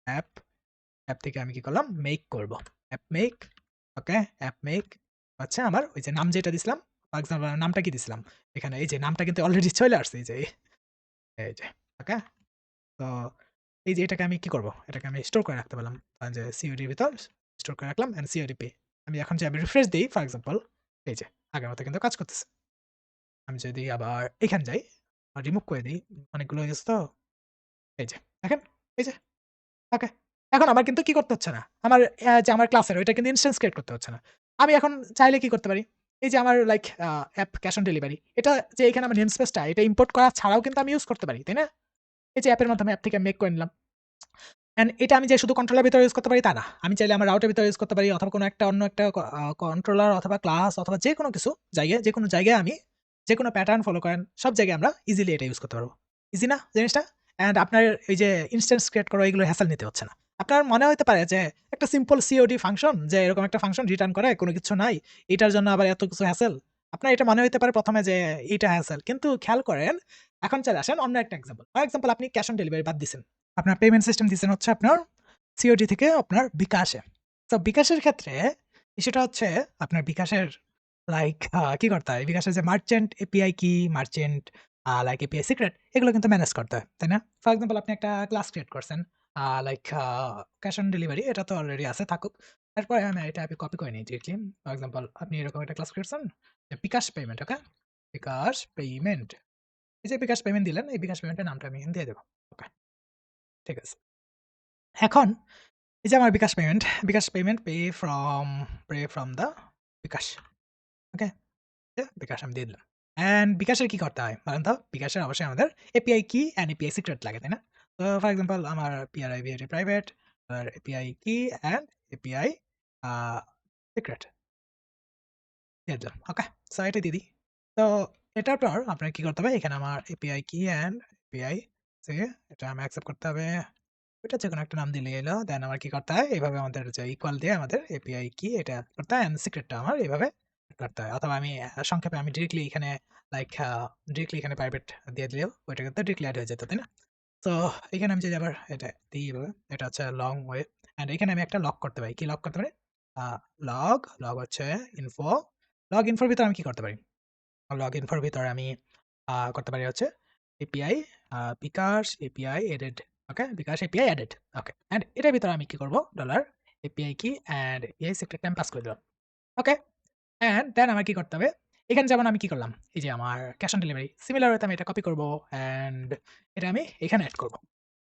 Speaker 1: অ্যাপ, অ্যাপ থেকে আমি কি করলাম? মেক করব। অ্যাপ মেক, ওকে, অ্যাপ মেক হচ্ছে আমার ওই যে নাম যেটা দিছিলাম, ফর এক্সাম্পল নামটা কি দিছিলাম? এখানে এই যে নামটা কিন্তু অলরেডি চলে আসছে এই যে, ওকে? তো এই যে এটাকে আমি কি করব? এটাকে আমি স্টোর করে রাখতে পারলাম। যে সিওডির ভিতর স্টোর করে রাখলাম অ্যান্ড সিওডি পে। আমি এখন যে আমি রিফ্রেশ দেই ফর এক্সাম্পল, এই যে আগের মতো কিন্তু কাজ করতেছে। আমি যদি আবার এখানে যাই, রিমুভ করে দেই, অনেকগুলো হয়ে গেছে তো। এই যে দেখেন, এই যে ওকে। এখন আমার কিন্তু কি করতে হচ্ছে না। আমার যে আমার ক্লাসের ওইটা কিন্তু ইনস্ট্যান্স ক্রিয়েট করতে হচ্ছে না। আমি এখন চাইলে কি করতে পারি? এই যে আমার like app cash on delivery, এটা যে এখানে আমার নেম স্পেসটা এটা ইম্পোর্ট করা ছাড়াও কিন্তু আমি ইউজ করতে পারি, তাই না? এই যে অ্যাপের মাধ্যমে অ্যাপ থেকে মেক করে নিলাম। অ্যান্ড এটা আমি যে শুধু কন্ট্রোলার ভিতরে ইউজ করতে পারি তা না। আমি চাইলে আমার রাউটের ভিতরে ইউজ করতে পারি, অথবা কোনো একটা অন্য একটা কন্ট্রোলার অথবা ক্লাস অথবা যেকোনো কিছু জায়গায়, যেকোনো জায়গায় আমি যেকোনো প্যাটার্ন ফলো করেন সব জায়গায় আমরা ইজিলি এটা ইউজ করতে পারবো। ইজি না জিনিসটা? অ্যান্ড আপনার এই যে ইনস্ট্যান্স ক্রিয়েট করা এগুলো হ্যাসেল নিতে হচ্ছে না। আপনার মনে হইতে পারে যে একটা সিম্পল সিওডি ফাংশন যে এরকম একটা ফাংশন রিটার্ন করে কোনো কিছু নাই। এটার জন্য আবার এত কিছু হ্যাসেল। আপনার এটা মনে হইতে পারে ১ম এ যে এইটা হ্যাসেল। কিন্তু খেয়াল করেন এখন চলে আসেন অন্য একটা এক্সাম্পল। ফর এক্সাম্পল আপনি ক্যাশ অন ডেলিভারি বাদ দিছেন। আপনার পেমেন্ট সিস্টেম দিছেন হচ্ছে আপনার সিওডি থেকে আপনার বিকাশে। তো বিকাশের ক্ষেত্রে ইস্যুটা হচ্ছে আপনার বিকাশের লাইক কি করতে হয়? বিকাশের যে মার্চেন্ট এপিআই কি, মার্চেন্ট লাইক এপিআই সিক্রেট এগুলো কিন্তু ম্যানেজ করতে হয়। তাই না? ফর এক্সাম্পল আপনি একটা ক্লাস ক্রিয়েট করছেন। লাইক ক্যাশ অন ডেলিভারি এটা তো অলরেডি আছে থাকুক। এরপরে আমি এটা কপি করে নিই ডিরেক্টলি। ফর এক্সাম্পল আপনি এরকম একটা ক্লাস করছেন যে বিকাশ পেমেন্ট, ওকে? বিকাশ পেমেন্ট। এই যে বিকাশ পেমেন্ট দিলেন, এই বিকাশ পেমেন্টের নামটা আমি এখানে দিয়ে দেব। ওকে, ঠিক আছে। এখন এই যে আমার বিকাশ পেমেন্ট পে ফ্রম দ্য বিকাশ। ওকে? বিকাশ আমি দিয়ে দিলাম। অ্যান্ড বিকাশের কি করতে হয়? বলেন তো? বিকাশের অবশ্যই আমাদের API key and API secret লাগে, তাই না? তো ফর এক্সাম্পল আমার PRI very private R API key and API a secret দিয়ে দিলাম। ওকে? সো এটা দিয়ে দিই। তো এটার পর আপনার কি করতে হবে? এখানে আমার API key and API C এটা আমি অ্যাকসেপ্ট করতে হবে। ওইটা যেকোনো একটা নাম দিলেই হলো। দেন আমার কি করতে হয়? এভাবে আমাদের যে ইকুয়াল দিয়ে আমাদের এপিআই কি এটা করতে হয় অ্যান্ড সিক্রেটটা আমার এভাবে করতে হয়। অথবা আমি সংক্ষেপে আমি ডিরেক্টলি এখানে লাইক ডিরেক্টলি এখানে প্রাইভেট দিয়ে দিলেও ওইটা কিন্তু ডিরেক্টলি এড হয়ে যেত, তাই না? তো এখানে আমি যদি আবার এটা দিই এভাবে, এটা হচ্ছে লং ওয়ে অ্যান্ড এখানে আমি একটা লক করতে পারি। কি লক করতে পারি? আ লগ হচ্ছে ইনফো। লগ ইনফোর ভিতরে আমি কি করতে পারি? লগ ইনফোর ভিতরে আমি করতে পারি হচ্ছে API bKash API added. Okay? BKash API added. Okay. And এটার ভিতরে আমি কি করব? ডলার API key and API secret আমি পাস করে দিলাম। ওকে? অ্যান্ড দেন আমার কি করতে হবে? এখানে যেমন আমি কি করলাম? এই যে আমার ক্যাশ অন ডেলিভারি সিমিলার ওয়েতে আমি এটা কপি করব অ্যান্ড এটা আমি এখানে এড করব।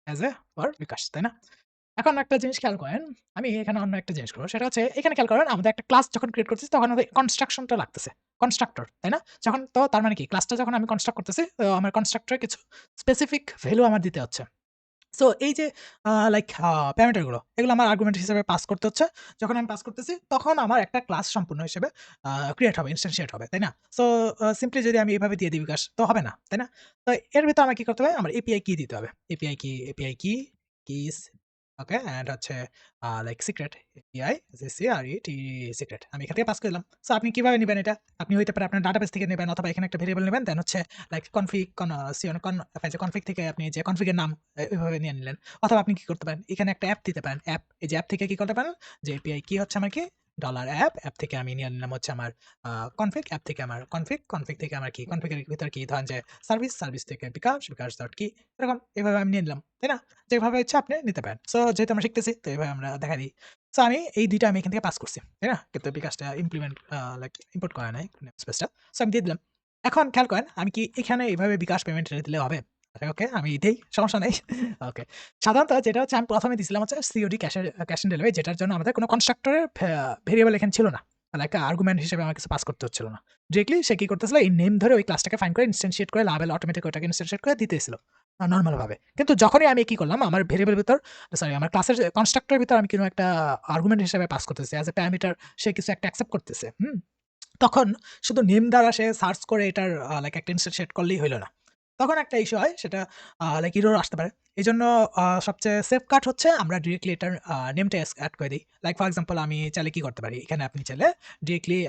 Speaker 1: অ্যাজ এ ফর বিকাশ, তাই না? এখন একটা জিনিস খেয়াল করেন, আমি এখানে অন্য একটা জিনিস করব। সেটা হচ্ছে এখানে খেয়াল করেন আমাদের একটা ক্লাস যখন ক্রিয়েট করতেছি তখন আমাদের কনস্ট্রাকশন টা লাগতেছে। কনস্ট্রাক্টর, তাই না? যখন তো তার মানে কি ক্লাসটা যখন আমি কনস্ট্রাক্ট করতেছি তো আমার কনস্ট্রাক্টর এর কিছু স্পেসিফিক ভ্যালু আমার দিতে হচ্ছে। সো এই যে লাইক প্যারামিটার গুলো এগুলো আমার আর্গুমেন্ট হিসেবে পাস করতে হচ্ছে। যখন আমি পাস করতেছি তখন আমার একটা ক্লাস সম্পূর্ণ হিসেবে ক্রিয়েট হবে, ইনস্ট্যান্টিয়েট হবে, তাই না? সো সিম্পলি যদি আমি এভাবে দিয়ে দিই বিকাশ তো হবে না, তাই না? তো এর ভিতরে আমার কি করতে হবে? আমার এপিআই কি দিতে হবে। এপিআই কি কিস ওকে অ্যান্ড হচ্ছে লাইক সিক্রেট এপিআই সিসিআরইটি সিক্রেট আমি এখান থেকে পাস করে দিলাম। সো আপনি কিভাবে নিবেন এটা? আপনি হইতে পারে আপনার ডাটাবেস থেকে নিবেন অথবা এখানে একটা ভেরিয়েবল নিবেন দেন হচ্ছে লাইক কনফিগ কন সিওন কন কনফিগ থেকে আপনি যে কনফিগ এর নাম এভাবে নিয়ে নিলেন। অথবা আপনি কি করতে পারেন? এখানে একটা অ্যাপ দিতে পারেন। এই যে অ্যাপ থেকে কি করতে পারেন? যে এপিআই কি হচ্ছে আমার কি? $অ্যাপ থেকে আমি নিয়ে নিলাম হচ্ছে আমার কনফিগ, অ্যাপ থেকে আমার কনফিগ থেকে আমার কি? কনফিগ এর ভিতর কি ধরেন যে সার্ভিস থেকে বিকাশ ডট কি এরকম এভাবে আমি নিয়ে নিলাম। তাই না? যেভাবে ইচ্ছা আপনি নিতে পারেন। সো যেহেতু আমরা শিখতেছি তো এভাবে আমরা দেখাই দিই। সো আমি এই ২ টা আমি এখান থেকে পাস করছি। তাই না? কিন্তু বিকাশটা ইমপ্লিমেন্ট লাইক ইম্পোর্ট করা নাই স্পেসটা। সো আমি দিয়ে দিলাম। এখন খেয়াল করেন আমি কি এখানে এভাবে বিকাশ পেমেন্ট রেখে দিলে হবে? আচ্ছা ওকে আমি দেই, সমস্যা নেই। ওকে। সাধারণত যেটা হচ্ছে আমি ১ম এ দিছিলাম হচ্ছে সিওডি ক্যাশ অন ডেলিভারি যেটার জন্য আমাদের কোনো কনস্ট্রাক্টর এর ভেরিয়েবল এখানে ছিল না। লাইক আর্গুমেন্ট হিসেবে আমার কিছু পাস করতে হচ্ছিল না। ডিরেক্টলি সে কি করতেছিল এই নেম ধরে ওই ক্লাসটাকে ফাইন্ড করে ইনস্ট্যান্টিয়েট করে লাভেল অটোমেটিক ওটাকে ইনস্ট্যান্টিয়েট করে দিতেছিল। নরমাল ভাবে। কিন্তু যখনই আমি কি করলাম আমার ভেরিয়েবল ভিতর সরি আমার ক্লাসের কনস্ট্রাক্টর এর ভিতর আমি কোনো একটা আর্গুমেন্ট হিসেবে পাস করতেছি। অ্যাজ এ প্যারামিটার সে কিছু একটা অ্যাকসেপ্ট করতেছে। হুম? তখন শুধু নেম দ্বারা সে সার্চ করে এটার লাইক একটা ইনস্ট্যান্ট সেট করলেই হইল না। তখন একটা ইস্যু হয় সেটা লাইক এরর আসতে পারে। এজন্য সবচেয়ে সেফ কাট হচ্ছে আমরা ডিরেক্টলি এটার নেমটা এড করে দেই। লাইক ফর এক্সাম্পল আমি চাইলে কি করতে পারি? এখানে আপনি চাইলে ডিরেক্টলি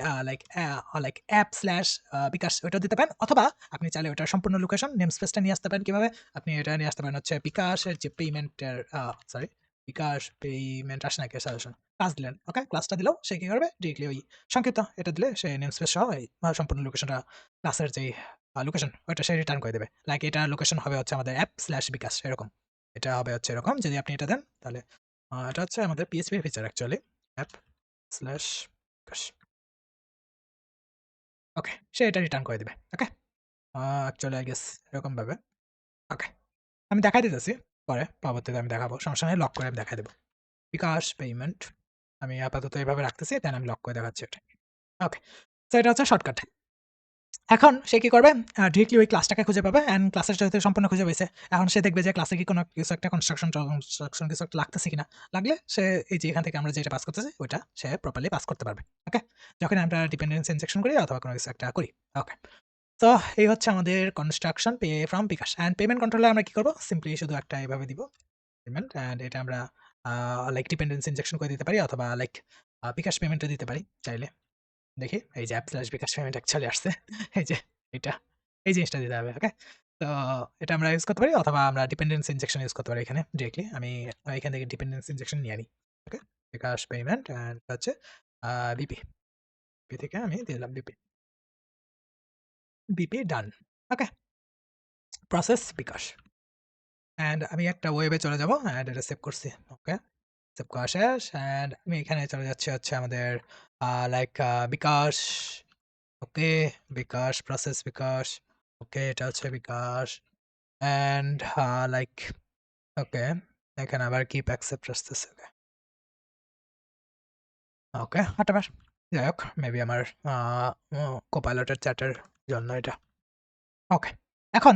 Speaker 1: লাইক অ্যাপ স্ল্যাশ বিকাশ ওইটাও দিতে পারেন অথবা আপনি চাইলে ওটার সম্পূর্ণ লোকেশন নেম স্পেসটা নিয়ে আসতে পারেন কিভাবে? আপনি এটা নিয়ে আসতে পারেন হচ্ছে বিকাশের যে পেমেন্টের সরি বিকাশ পেমেন্ট আসে নাকি সাজেশন ক্লাস দিলেন। ওকে? ক্লাসটা দিলেও সে কি করবে? ডিরেক্টলি ওই সংক্ষিপ্ত এটা দিলে সে নেমস্পেস সহ এই সম্পূর্ণ লোকেশনটা ক্লাসের যেই লোকেশন ওইটা সে রিটার্ন করে দেবে। লাইক এটার লোকেশন হবে হচ্ছে আমাদের অ্যাপ স্ল্যাশ বিকাশ এরকম। এটা হবে হচ্ছে এরকম যদি আপনি এটা দেন তাহলে এটা হচ্ছে আমাদের পিএইচপি এর ফিচার অ্যাকচুয়ালি অ্যাপ স্ল্যাশ বিকাশ। ওকে, সে এটা রিটার্ন করে দিবে। ওকে? অ্যাকচুয়ালি আই গেস এরকম ভাবে। ওকে, আমি দেখাই দিতেছি পরে পরবর্তীতে আমি দেখাবো। সমস্যা নেই লক করে আমি দেখাই দেব। বিকাশ পেমেন্ট আমি আপাতত এভাবে রাখতেছি দেন আমি লক করে দেখাচ্ছি এটা। ওকে। সো এটা হচ্ছে শর্টকাট। এখন সে কি করবে? ডিরেক্টলি ওই ক্লাসটাকে খুঁজে পাবে অ্যান্ড ক্লাসের যেহেতু সম্পূর্ণ খুঁজে পেয়েছে, এখন সে দেখবে যে ক্লাসে কি কোনো কিছু একটা কনস্ট্রাকশন কিছু একটা লাগতেছে কিনা। লাগলে সে এই যে এখান থেকে আমরা যেটা পাস করতেছি ওইটা সে প্রপারলি পাস করতে পারবে। ওকে? যখন আমরা ডিপেন্ডেন্সি ইনজেকশন করি অথবা কোনো কিছু একটা করি। ওকে। তো এই হচ্ছে আমাদের construction pay from bKash and payment কন্ট্রোলে আমরা কি করব? সিম্পলি শুধু একটা এভাবে দিব পেমেন্ট অ্যান্ড এটা আমরা লাইক ডিপেন্ডেন্সি ইনজেকশন করে দিতে পারি অথবা লাইক বিকাশ পেমেন্টও দিতে পারি চাইলে। দেখি এই যে অ্যাপ/বিকাশ পেমেন্ট অ্যাকচুয়ালি আসছে। এই যে এটা, এই জিনিসটা দিতে হবে। ওকে? তো এটা আমরা ইউজ করতে পারি অথবা আমরা ডিপেন্ডেন্সি ইনজেকশন ইউজ করতে পারি এখানে ডিরেক্টলি। আমি এখান থেকে ডিপেন্ডেন্সি ইনজেকশন নিয়ে নিই। ওকে? বিকাশ পেমেন্ট অ্যান্ড হচ্ছে বিপি। বিপি থেকে আমি দিলাম BP. BP done. Okay? Process bKash. And আমি একটা ওয়েবে চলে যাব অ্যান্ড এটা সেভ করছি। ওকে? সেভ করা শেষ অ্যান্ড আমি এখানে চলে যাচ্ছি হচ্ছে আমাদের লাইক বিকাশ। ওকে, বিকাশ, প্রসেস বিকাশ। ওকে, এটা হচ্ছে বিকাশ অ্যান্ড লাইক ওকে, এখানে আবার কিপ অ্যাকসেপ্ট আসতেছে। ওকে, হোয়াটএভার। যাই হোক, মেবি আমার কোপাইলটের চ্যাটের জন্য এটা। ওকে, এখন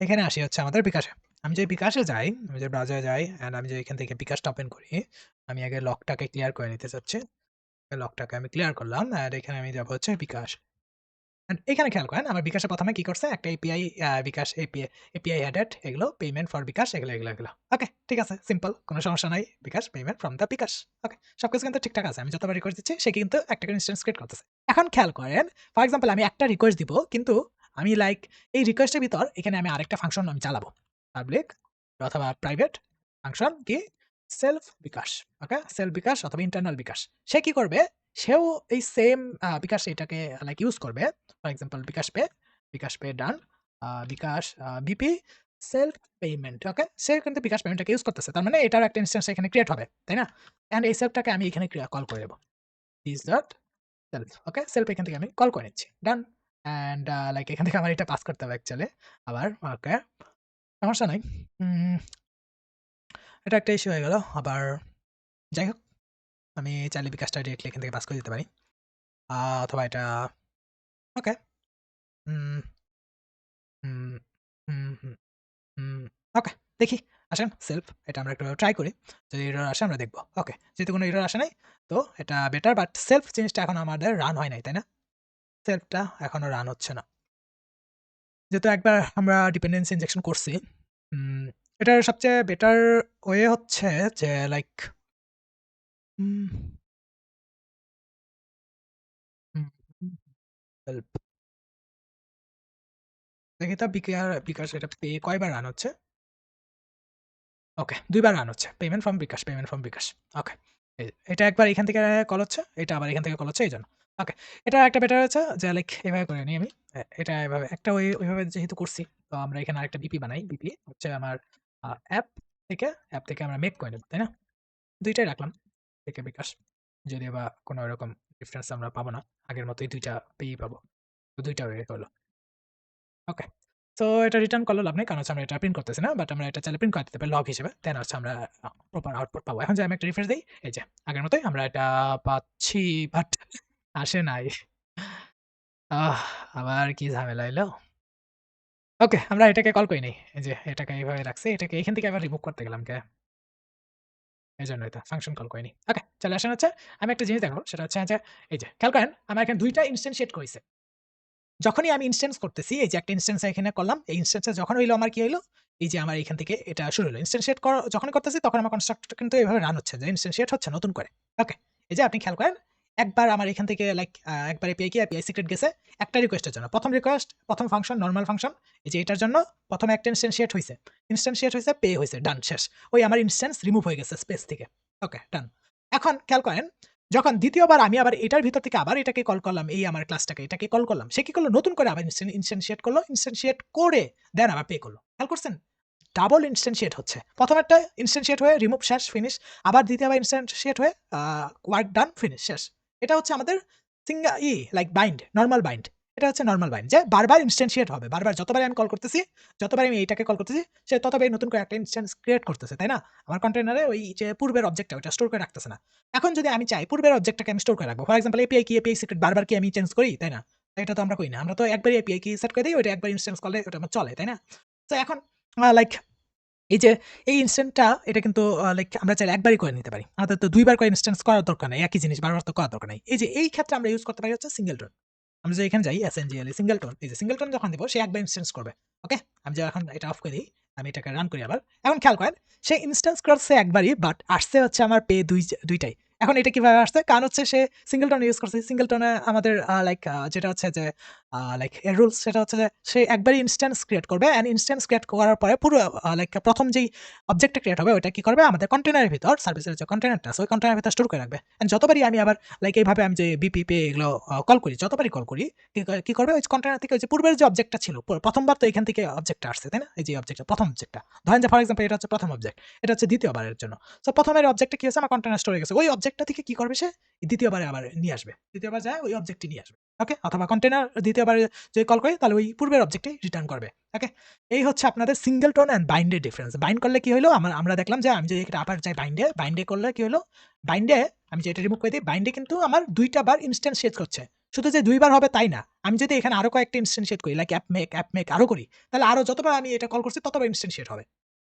Speaker 1: এখানে আসি হচ্ছে আমাদের বিকাশে। আমি যে বিকাশে যাই, আমি যে ব্রাউজারে যাই অ্যান্ড আমি যে এখান থেকে বিকাশটা ওপেন করি, আমি আগে লকটাকে ক্লিয়ার করে নিতে চাচ্ছি। লকটাকে আমি ক্লিয়ার করলাম অ্যান্ড এখানে আমি যাব হচ্ছে বিকাশ। অ্যান্ড এখানে খেয়াল করেন আমার বিকাশে ১ম এ কি করছে? একটা এপিআই বিকাশ এপিআই অ্যাডেড এগুলো পেমেন্ট ফর বিকাশ এগুলো। ওকে, ঠিক আছে, সিম্পল, কোনো সমস্যা নাই। বিকাশ পেমেন্ট ফ্রম দ্য বিকাশ। ওকে, সবকিছু কিন্তু ঠিকঠাক আছে। আমি যতবার রিকোয়েস্ট দিচ্ছি সে কিন্তু একটা করে ইনস্ট্যান্স ক্রিয়েট করতেছে। এখন খেয়াল করেন, ফর এক্সাম্পল আমি একটা রিকোয়েস্ট দিব কিন্তু আমি লাইক এই রিকোয়েস্টের ভিতর এখানে আমি আরেকটা ফাংশন আমি চালাবো। পাবলিক অথবা প্রাইভেট ফাংশন কি? সেলফ বিকাশ। ওকে? সেলফ বিকাশ অথবা ইন্টারনাল বিকাশ। সে কি করবে? সেও এই সেম বিকাশ এটাকে লাইক ইউজ করবে। For example bKash pay done, bKash BP self payment. Okay? সে কিন্তু বিকাশ পেমেন্টটাকে ইউজ করতেছে। তার মানে এটার একটা ইনস্ট্যান্স এখানে ক্রিয়েট হবে। তাই না? অ্যান্ড এই সেলফটাকে আমি এখানে কল করে দেব। ইস ডট সেলফ। ওকে? সেলফ এখান থেকে আমি কল করে নিচ্ছি। ডান। অ্যান্ড লাইক এখান থেকে আমার এটা পাস করতে হবে অ্যাকচুয়ালি। আবার ওকে, সমস্যা নাই। উম এটা একটা ইস্যু হয়ে গেল। আবার যাই হোক, আমি চাইলে বিকাশটা ডিরেক্টলি এখান থেকে পাস করে দিতে পারি। অথবা এটা ওকে। হুম, হুম, হুম, হুম, হুম। ওকে, দেখি। আসেন সেলফ এটা আমরা একটু ট্রাই করি। যদি এরর আসে আমরা দেখব। ওকে, যেহেতু কোনো এরর আসে নাই, তো এটা বেটার, বাট সেলফ জিনিসটা এখন আমাদের রান হয় নাই, তাই না? সেলফটা এখনো রান হচ্ছে না। যেহেতু একবার আমরা ডিপেন্ডেন্সি ইনজেকশন করছি, উম এটার সবচেয়ে বেটার ওয়ে হচ্ছে যে লাইক হুম, হুম, হেল্প। দেখি তো বিকাশ এটা কয়বার রান হচ্ছে? ওকে, ২ বার রান হচ্ছে। পেমেন্ট ফ্রম বিকাশ। ওকে। এটা একবার এখান থেকে কল হচ্ছে, এটা আবার এখান থেকে কল হচ্ছে এইজন্য। ওকে। এটা একটা বেটার হচ্ছে যে লাইক এভাবে করে নিই আমি। এটা এভাবে একটা ওইভাবে যেহেতু করছি, তো আমরা এখানে আরেকটা বিপি বানাই। বিপি হচ্ছে আমার অ্যাপ অ্যাপ থেকে আমরা মেক করে নেব, তাই না? ২ টাই রাখলাম থেকে বিকাশ। যদিও বা কোনো এরকম ডিফারেন্স আমরা পাবো না। আগের মতোই ২ টা পেয়েই পাবো। তো ২ টা ওয়ে হলো। ওকে। সো এটা রিটার্ন করলে লাভ নেই। কারণ হচ্ছে আমরা এটা প্রিন্ট করতেছি না। বাট আমরা এটা চাইলে প্রিন্ট করে দিতে পারি লগ হিসেবে। দেন হচ্ছে আমরা প্রপার আউটপুট পাবো। এখন যদি আমি একটা রিফ্রেশ দেই, এই যে আগের মতোই আমরা এটা পাচ্ছি, বাট আসে নাই। আহ! আবার কি ঝামেলা এলো? ওকে, আমরা এটাকে কল করি নাই। এই যে এটাকে এভাবে রাখছি। এটাকে এখান থেকে আবার রিমুভ করতে গেলাম কে? এজন্যই তো ফাংশন কল করিনি। ওকে, চলে আসেন হচ্ছে আমি একটা জিনিস দেখাবো। সেটা হচ্ছে যে এই যে খেয়াল করেন আমার এখানে ২ টা ইনস্ট্যান্টিয়েট হইছে। যখনই আমি ইনস্ট্যান্স করতেছি, এই যে একটা ইনস্ট্যান্স এখানে করলাম। এই ইনস্ট্যান্স যখন হইলো আমার কি হইলো? এই যে আমার এখান থেকে এটা শুরু হলো। ইনস্ট্যান্সিয়েট যখনই করতেছি তখন আমার কনস্ট্রাক্টর কিন্তু এভাবে রান হচ্ছে যে ইনস্ট্যান্সিয়েট হচ্ছে নতুন করে। ওকে। এই যে আপনি খেয়াল করেন, একবার আমার এখান থেকে লাইক একবার এপিআই কি এপিআই সিক্রেট গেছে একটা রিকোয়েস্টের জন্য। ১ম রিকোয়েস্ট, ১ম ফাংশন, নরমাল ফাংশন। এই যে এটার জন্য ১ম একটা ইনস্ট্যান্সিয়েট হইছে। ইনস্ট্যান্সিয়েট হইছে, পে হইছে, ডান শেষ। ওই আমার ইনস্ট্যান্স রিমুভ হয়ে গেছে স্পেস থেকে। ওকে, ডান। এখন খেয়াল করেন যখন দ্বিতীয়বার আমি আবার এটার ভিতর থেকে আবার এটাকে কল করলাম, এই আমার ক্লাসটাকে এটাকে কল করলাম। সে কি করলো? নতুন করে আবার ইনস্ট্যান্টিয়েট করলো। ইনস্ট্যান্টিয়েট করে দেন আবার পে করলো। খেয়াল করছেন? ডাবল ইনস্ট্যান্টিয়েট হচ্ছে। ১ম একটা ইনস্ট্যান্টিয়েট হয়ে রিমুভ শেষ, ফিনিশ। আবার দ্বিতীয়বার ইনস্ট্যান্টিয়েট হয়ে ওয়ার্ক ডান, ফিনিশ, শেষ। এটা হচ্ছে আমাদের লাইক বাইন্ড, নরমাল বাইন্ড। এটা হচ্ছে নরমাল বাইন্ড যে বারবার ইনস্ট্যান্টিয়েট হবে। বারবার যতবারই আমি কল করতেছি, যতবারই আমি এইটাকে কল করতেছি, সে ততবারই নতুন করে একটা ইনস্ট্যান্স ক্রিয়েট করতেছে, তাই না? আমার কন্টেইনারে ওই যে পূর্বের অবজেক্টটা ওটা স্টোর করে রাখতেছে না। এখন যদি আমি চাই পূর্বের অবজেক্টটাকে আমি স্টোর করে রাখবো। ফর এক্সাম্পল এপিআই কি, এপিআই সিক্রেট বারবার কি আমি চেঞ্জ করি, তাই না? এটা তো আমরা করি না। আমরা তো একবারই এপিআই কি সেট করে দেই, ওইটা একবার ইনস্ট্যান্স করলে ওটা আমার চলে, তাই না? তো এখন লাইক এই যে এই ইনস্ট্যান্টটা এটা কিন্তু লাইক আমরা চাইলে একবারই করে নিতে পারি। আমাদের তো ২ বার করে ইনস্ট্যান্স করার দরকার নাই। একই জিনিস বারবার তো করার দরকার নাই। এই যে এই ক্ষেত্রে আমরা ইউজ করতে পারি হচ্ছে সিঙ্গেলটন। আমি যদি এখানে যাই SNGLE সিঙ্গেলটন, এই যে সিঙ্গেলটন যখন দিব সে একবার ইনস্ট্যান্স করবে। ওকে? আমি যে এখন এটা অফ করে দিই, আমি এটাকে রান করি আবার। এখন খেয়াল করেন সে ইনস্ট্যান্স করছে একবারই, বাট আসছে হচ্ছে আমার পে ২ টাই। এখন এটা কিভাবে আসছে? কারণ হচ্ছে সে সিঙ্গেলটন ইউজ করছে। সিঙ্গেলটনে আমাদের যেটা হচ্ছে যে এর রুলস সেটা হচ্ছে যে সে একবারই ইনস্ট্যান্স ক্রিয়েট করবে, অ্যান্ড ইনস্ট্যান্স ক্রিয়েট করার পরে পুরো প্রথম যেই অবজেক্টটা ক্রিয়েট হবে ওইটা কি করবে আমাদের কন্টেনারের ভিতর, সার্ভিসের যে কন্টেনারটা আছে ওই কন্টেনারের ভিতর স্টোর করে রাখবে। অ্যান্ড যতবারই আমি আবার এইভাবে আমি যে বিপি পে এগুলো কল করি, যতবারই কল করি কি করবে ওই কন্টেনার থেকে ওই যে পূর্বের যে অবজেক্টটা ছিল, প্রথমবার তো এখান থেকে অবজেক্টটা আসছে, তাই না? এই যে অবজেক্টটা, প্রথম অবজেক্টটা ধরেন যে ফর এক্সাম্পল এটা হচ্ছে প্রথম অবজেক্ট, এটা হচ্ছে দ্বিতীয়বারের জন্য। সো প্রথমের অবজেক্টটা কি হয়েছে আমার কন্টেনার স্টোরে গেছে, ওই অবজেক্টটা থেকে কি করবে সে দ্বিতীয়বারে আবার নিয়ে আসবে, দ্বিতীয়বার যায় ওই অবজেক্টটি নিয়ে আসবে। ওকে? অথবা কন্টেনার দ্বিতীয়বার যদি কল করি তাহলে ওই পূর্বের অবজেক্টটি রিটার্ন করবে। ওকে? এই হচ্ছে আপনাদের সিঙ্গেলটন অ্যান্ড বাইন্ডের ডিফারেন্স। বাইন্ড করলে কি হলো আমরা দেখলাম যে আমি যদি এটা আবার যাই বাইন্ডে করলে কি হলো, বাইন্ডে আমি যে এটা রিমুভ করে দিই, বাইন্ডে কিন্তু আমার ২ টা বার ইনস্ট্যান্সিয়েট করছে। শুধু যে ২ বার হবে তাই না। আমি যদি এখানে আরো কয়েকটা ইনস্ট্যান্সিয়েট করি লাইক অ্যাপ মেক আরো করি, তাহলে আরো যতবার আমি এটা কল করছি ততবার ইনস্ট্যান্সিয়েট হবে।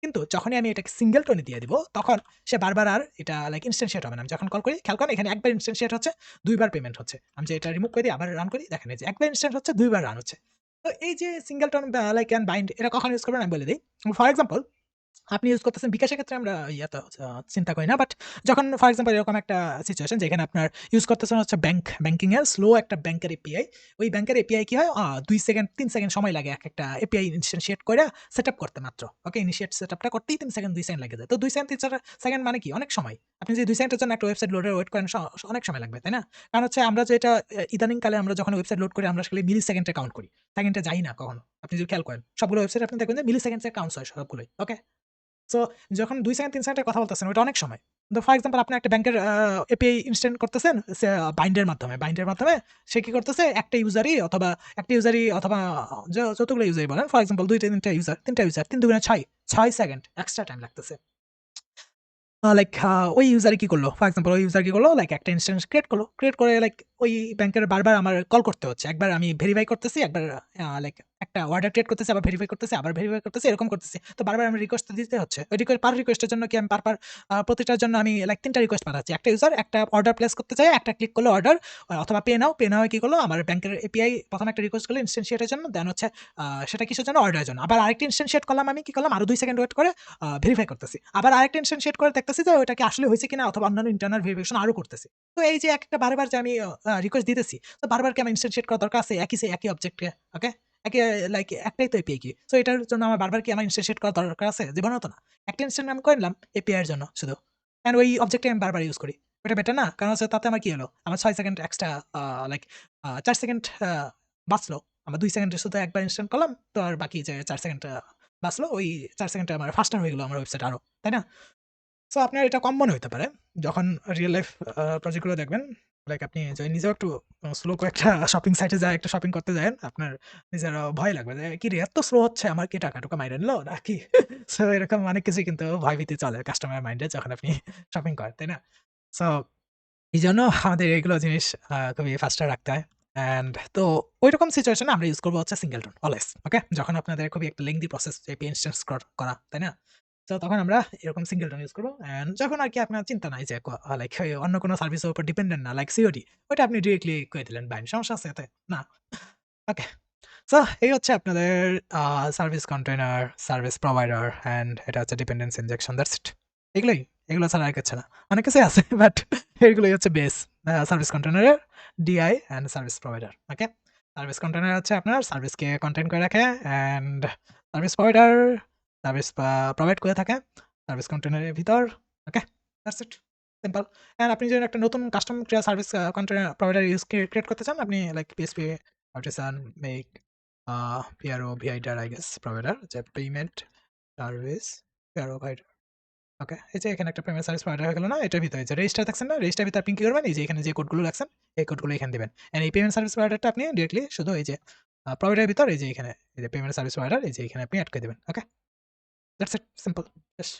Speaker 1: কিন্তু যখনই আমি এটাকে সিঙ্গেলটনে দিয়ে দিব তখন সে বারবার আর এটা ইনস্ট্যান্সিয়েট হবে না। আমি যখন কল করি খেয়াল করেন এখানে একবার ইনস্ট্যান্সিয়েট হচ্ছে, ২ বার পেমেন্ট হচ্ছে। আমি যে এটা রিমুভ করে দিই আবার রান করি, দেখেন এই যে একবার ইনস্ট্যান্স হচ্ছে ২ বার রান হচ্ছে। তো এই যে সিঙ্গেলটন অ্যান্ড বাইন্ড এটা কখন ইউজ করবেন আমি বলে দেই। ফর এক্সাম্পল আপনি ইউজ করতেছেন বিকাশের ক্ষেত্রে আমরা ইয়াতে চিন্তা করি না। বাট যখন ফর এক্সাম্পল এরকম একটা সিচুয়েশন যেখানে আপনার ইউজ করতেছেন হচ্ছে ব্যাংকিং এর স্লো একটা ব্যাংকের এপিআই। ওই ব্যাংকের এপিআই কি হয় ২ সেকেন্ড ৩ সেকেন্ড সময় লাগে একটা এপিআই ইনিশিয়েট করে সেটআপ করতে মাত্র। ওকে? ইনিশিয়েট সেটআপটা করতেই ৩ সেকেন্ড ২ সেকেন্ড লেগে যায়। তো ২ সেকেন্ড ৩ সেকেন্ড মানে কি অনেক সময়। আপনি যদি ২ সেকেন্ডের জন্য একটা ওয়েবসাইট লোডের ওয়েট করেন অনেক সময় লাগবে, তাই না? কারণ হচ্ছে আমরা যেটা ইদানিং কালে আমরা যখন ওয়েবসাইট লোড করি আমরা আসলে মিলি সেকেন্ডে কাউন্ট করি। সেকেন্ডে যাই না কখনো। আপনি যদি খেয়াল করেন সবগুলো ওয়েবসাইট আপনি দেখবেন যে মিলি সেকেন্ডস এ কাউন্টস হয় সবগুলোই। ওকে? সো যখন ২ সেকেন্ড ৩ সেকেন্ডের কথা বলতেছেন ওটা অনেক সময়। কিন্তু ফর এক্সাম্পল আপনি একটা ব্যাংকের এপিআই ইনস্ট্যান্ট করতেছেন বাইন্ডের মাধ্যমে সে কি করতেছে একটা ইউজারই অথবা যতগুলো ইউজারই বলেন ফর এক্সাম্পল ২ ৩ টা ইউজার ৩ টা ইউজার ৩ দুগুণে ৬ সেকেন্ড এক্সট্রা টাইম লাগতেছে। ওই ইউজার কি করলো? ফর এক্সাম্পল ওই ইউজার কি করলো? একটা ইনস্ট্যান্স ক্রিয়েট করলো। ক্রিয়েট করে ওই ব্যাংকের বারবার আমার কল করতে হচ্ছে। একবার আমি ভেরিফাই করতেছি, একবার একটা অর্ডার ক্রিয়েট করতেছি, আবার ভেরিফাই করতেছি, আবার ভেরিফাই করতেছি, এরকম করতেছি। তো বারবার আমি রিকোয়েস্ট দিতে হচ্ছে। ওই পার রিকোয়েস্টের জন্য কি আমি প্রতিটার জন্য আমি ৩ টা রিকোয়েস্ট পাঠাচ্ছি। একটা ইউজার একটা অর্ডার প্লেস করতে চায়, একটা ক্লিক করলো অর্ডার অথবা পে নাও এ কি করলো? আমার ব্যাংকের এপিআই ১ম একটা রিকোয়েস্ট করলো ইনস্ট্যান্সিয়েট এর জন্য, দেন হচ্ছে সেটা কিসের জন্য? অর্ডারের জন্য। আবার আরেকটা ইনস্ট্যান্সিয়েট করলাম আমি কি করলাম? আরো ২ সেকেন্ড ওয়েট করে ভেরিফাই করতেছি। আবার আরেকটা ইনস্ট্যান্সিয়েট করে দেখতেছি যে ওটা কি আসলে হইছে কিনা অথবা অন্যান্য ইন্টারনাল ভেরিফিকেশন আরো করতেছি। তো এই যে একটা বারবার যে আমি রিকোয়েস্ট দিতেছি, তো বারবার কি আমার ইনস্ট্যান্সিয়েট করার দরকার আছে একই অবজেক্টকে? ওকে? একই একটাই তো এপিআই কি। সো এটার জন্য আমার বারবার কি আমার ইনস্ট্যান্সিয়েট করার দরকার আছে? জীবনেও তো না। একটা ইনস্ট্যান্ট আমি করে নিলাম এপিআই এর জন্য শুধু। অ্যান্ড ওই অবজেক্টটাই আমি বারবার ইউজ করি। ওটা বেটার না? কারণ হচ্ছে তাতে আমার কি হলো? আমার ৬ সেকেন্ড এক্সট্রা আ লাইক ৪ সেকেন্ড বাঁচলো। আমার ২ সেকেন্ডের শুধু একবার ইনস্ট্যান্ট করলাম। তো আর বাকি যে ৪ সেকেন্ড বাঁচলো ওই ৪ সেকেন্ডে আমার ফাস্টার হয়ে গেল আমার ওয়েবসাইট আরো। তাই না? সো আপনার এটা কম মনে হইতে পারে। যখন রিয়াল লাইফ প্রজেক্ট গুলো দেখবেন, আপনি যে নিজেও একটু স্লো কয়েকটা শপিং সাইটে যায় একটা শপিং করতে যায়েন, আপনার নিজের ভয় লাগবে যে, "কিরে এত স্লো হচ্ছে আমার কি টাকা-টুকা মাইরা নিলো নাকি?" সো এরকম অনেক কিছুই কিন্তু ভয়ভীতি চলে কাস্টমার মাইন্ডে যখন আপনি শপিং করেন, তাই না? সো এইজন্য আমাদের এগুলো জিনিস খুবই ফাস্টার রাখতে হয়। অ্যান্ড তো ঐরকম সিচুয়েশন এ আমরা ইউজ করব হচ্ছে সিঙ্গেলটন অলওয়েজ। ওকে? যখন আপনাদের খুবই একটা লেংথি প্রসেস এপি ইনস্ট্যান্স করা, তাই না? সো তখন আমরা এরকম সিঙ্গেলটন ইউজ করব। অ্যান্ড যখন আরকি আপনার চিন্তা নাই যে অন্য কোনো সার্ভিসের উপর ডিপেন্ডেন্ট না লাইক সিওডি, ওইটা আপনি ডিরেক্টলি করে দিলেন বাইন। সমস্যা আছে এতে? না। ওকে। সো এই হচ্ছে আপনাদের uh service container, service provider and এটা হচ্ছে ডিপেন্ডেন্সি ইনজেকশন দ্যাটস ইট। এগুলোই। এগুলো ছাড়া আর কিচ্ছু না। অনেক কিছুই আছে বাট এগুলোই হচ্ছে বেস। সার্ভিস কন্টেইনারের DI and service provider. Okay? Service container হচ্ছে আপনার সার্ভিসকে কন্টেইন করে রাখে and service provider service provide করে থাকে সার্ভিস কন্টেইনারের ভিতর। Okay? That's it. Simple. And আপনি যদি একটা নতুন custom service container provider create করতে চান, আপনি পিএসপি আর্টিসান মেক PRO ভিআইডার আই গেস প্রোভাইডার যে পেমেন্ট সার্ভিস প্রোভাইডার। ওকে? এই যে এখানে একটা পেমেন্ট সার্ভিস প্রোভাইডার হয়ে গেল না? এটার ভিতরে যে রেজিস্টার দেখছেন না? রেজিস্টার ভিতরে আপনি কি করবেন? এই যে এখানে যে কোডগুলো রাখছেন, এই কোডগুলো এখানে দিবেন। অ্যান্ড এই পেমেন্ট সার্ভিস প্রোভাইডারটা আপনি ডিরেক্টলি শুধু এই যে প্রোভাইডারের ভিতর এই যে এখানে এই যে পেমেন্ট সার্ভিস প্রোভাইডার এই যে এখানে আপনি এড করে দিবেন। Okay? That's it simple. Yes.